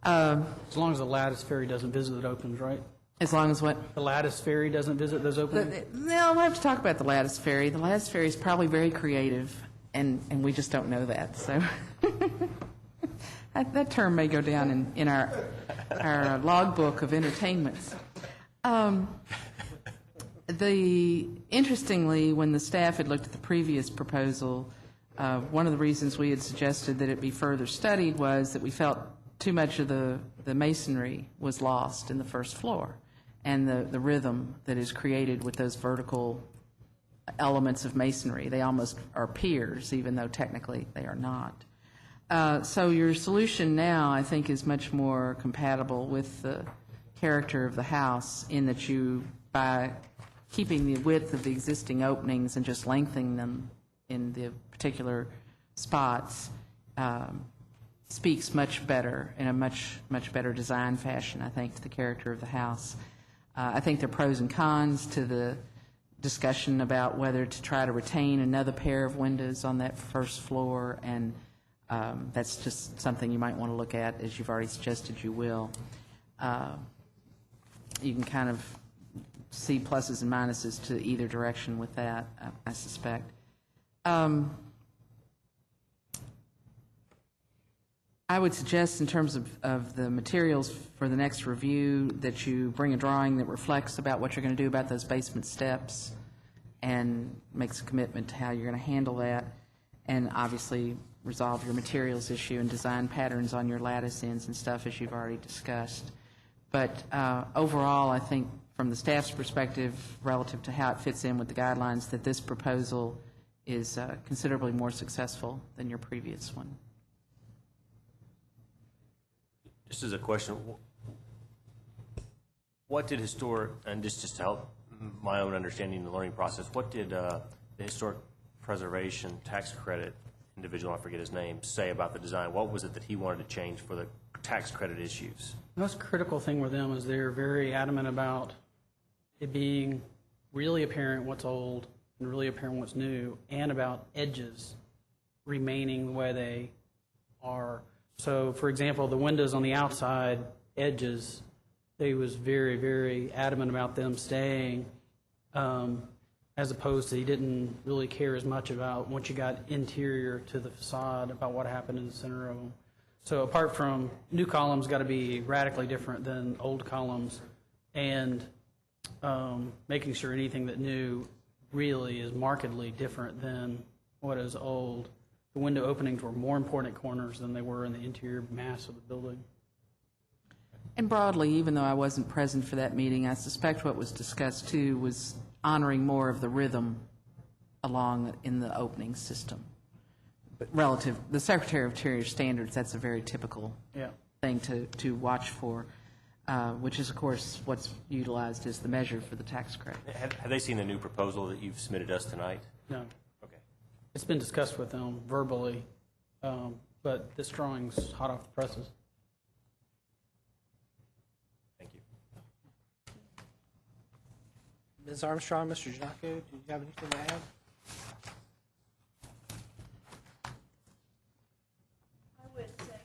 As long as the lattice fairy doesn't visit, it opens, right? As long as what? The lattice fairy doesn't visit those openings? No, we'll have to talk about the lattice fairy. The lattice fairy is probably very creative, and we just don't know that. So that term may go down in our logbook of entertainments. Interestingly, when the staff had looked at the previous proposal, one of the reasons we had suggested that it be further studied was that we felt too much of the masonry was lost in the first floor, and the rhythm that is created with those vertical elements of masonry. They almost are piers, even though technically they are not. So your solution now, I think, is much more compatible with the character of the house in that you, by keeping the width of the existing openings and just lengthening them in the particular spots, speaks much better, in a much better design fashion, I think, to the character of the house. I think there are pros and cons to the discussion about whether to try to retain another pair of windows on that first floor, and that's just something you might want to look at, as you've already suggested you will. You can kind of see pluses and minuses to either direction with that, I suspect. I would suggest, in terms of the materials for the next review, that you bring a drawing that reflects about what you're going to do about those basement steps and makes a commitment to how you're going to handle that, and obviously resolve your materials issue and design patterns on your lattice ends and stuff, as you've already discussed. But overall, I think from the staff's perspective, relative to how it fits in with the guidelines, that this proposal is considerably more successful than your previous one. Just as a question, what did historic, and just to help my own understanding of the learning process, what did the historic preservation tax credit individual, I forget his name, say about the design? What was it that he wanted to change for the tax credit issues? The most critical thing with them is they're very adamant about it being really apparent what's old and really apparent what's new, and about edges remaining the way they are. So, for example, the windows on the outside edges, they was very, very adamant about them staying, as opposed to he didn't really care as much about once you got interior to the facade about what happened in the center of them. So apart from new columns got to be radically different than old columns, and making sure anything that new really is markedly different than what is old. The window openings were more important at corners than they were in the interior mass of the building. And broadly, even though I wasn't present for that meeting, I suspect what was discussed too was honoring more of the rhythm along in the opening system. But relative, the Secretary of Interior standards, that's a very typical thing to watch for, which is, of course, what's utilized as the measure for the tax credit. Have they seen the new proposal that you've submitted us tonight? No. It's been discussed with them verbally, but this drawing's hot off the presses. Thank you. Ms. Armstrong, Mr. Giannakko, do you have anything to add? I would say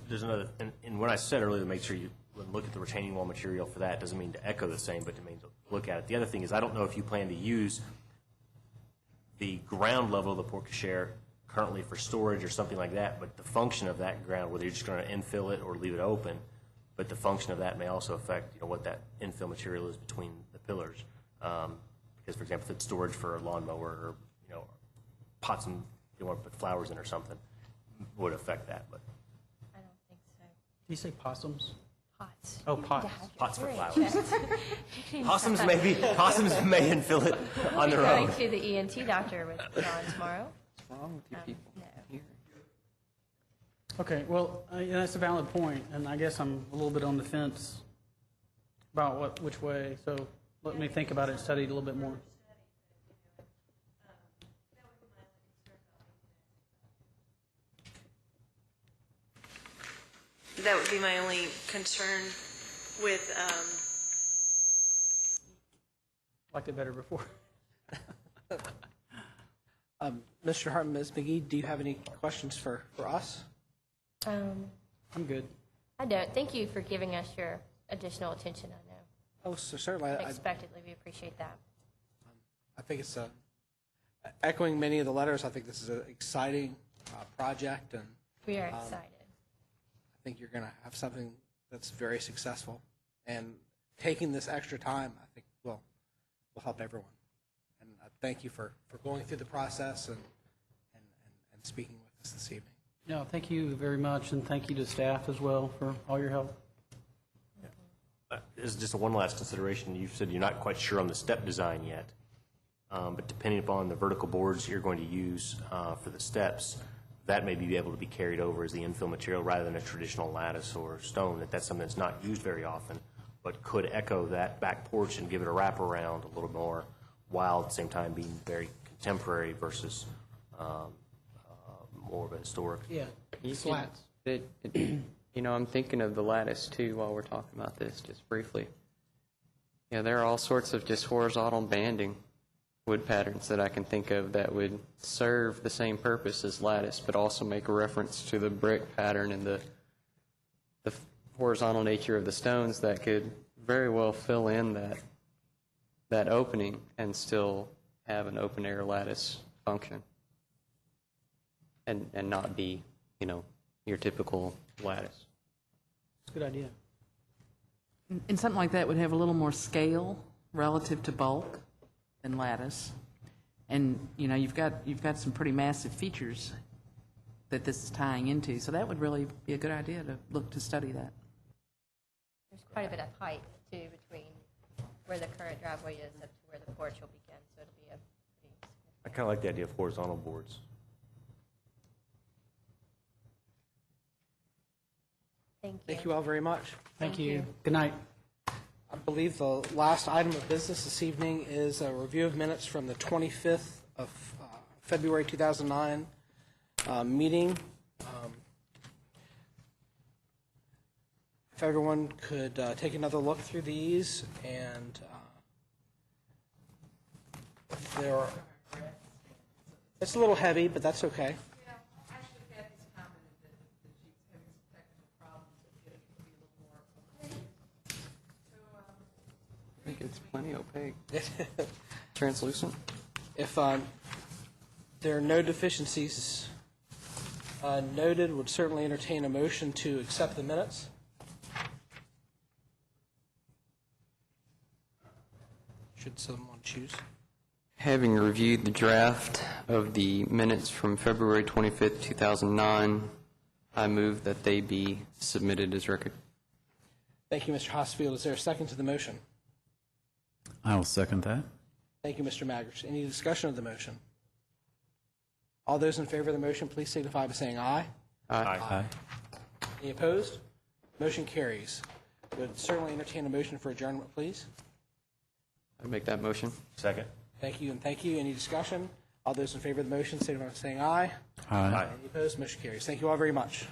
There's another, and when I said earlier, to make sure you look at the retaining wall material for that, doesn't mean to echo the same, but it means to look at it. The other thing is, I don't know if you plan to use the ground level of the porte cochere currently for storage or something like that, but the function of that ground, whether you're just going to infill it or leave it open, but the function of that may also affect, what that infill material is between the pillars. Because, for example, if it's storage for a lawnmower or, pots and you want to put flowers in or something, would affect that. But I don't think so. Did you say possums? Pots. Oh, pots. pots for Very flowers. checked. Possums may infill it on their We'll be own. going to the ENT doctor with John tomorrow. What's wrong with you people? No. Here. Okay, well, that's a valid point, and I guess I'm a little bit on the fence about which way, so let me think about it, study it a little bit more. That would be my only concern with, Liked it better before. Mr. Hart and Ms. McGee, do you have any questions for us? I'm good. I don't. Thank you for giving us your additional attention, I know. Oh, so certainly. I Unexpectedly, we appreciate that. think it's echoing many of the letters. I think this is an exciting project, and We are excited. I think you're going to have something that's very successful. And taking this extra time, I think, will help everyone. And I thank you for going through the process and speaking with us this evening. No, thank you very much, and thank you to staff as well for all your help. This is just one last consideration. You said you're not quite sure on the step design yet, but depending upon the vertical boards you're going to use for the steps, that may be able to be carried over as the infill material rather than a traditional lattice or stone. That's something that's not used very often, but could echo that back porch and give it a wraparound a little more, while at the same time being very contemporary versus more of a historic. Yeah, slats. I'm thinking of the lattice too while we're talking about this, just briefly. There are all sorts of just horizontal banding wood patterns that I can think of that would serve the same purpose as lattice, but also make a reference to the brick pattern and the horizontal nature of the stones that could very well fill in that opening and still have an open air lattice function. And not be, your typical lattice. It's a good idea. And something like that would have a little more scale relative to bulk than lattice. And, you've got some pretty massive features that this is tying into, so that would really be a good idea to look to study that. There's quite a bit of height, too, between where the current driveway is up to where the porch will begin, so it'll be a pretty I kind of like the idea of horizontal boards. Thank you. Thank you all very much. Thank you. Good night. I believe the last item of business this evening is a review of minutes from the 25th of February 2009 meeting. If everyone could take another look through these, and it's a little heavy, but that's okay. I think it's plenty opaque. Translucent? If there are no deficiencies noted, would certainly entertain a motion to accept the minutes. Should someone choose? Having reviewed the draft of the minutes from February 25th, 2009, I move that they be submitted as record. Thank you, Mr. Hosfield. Is there a second to the motion? I will second that. Thank you, Mr. Maggers. Any discussion of the motion? All those in favor of the motion, please signify by saying aye. Aye. Any opposed? Motion carries. Would certainly entertain a motion for adjournment, please. I make that motion. Second. Thank you, and thank you. Any discussion? All those in favor of the motion, signify by saying aye. Aye. Any opposed? Motion carries. Thank you all very much.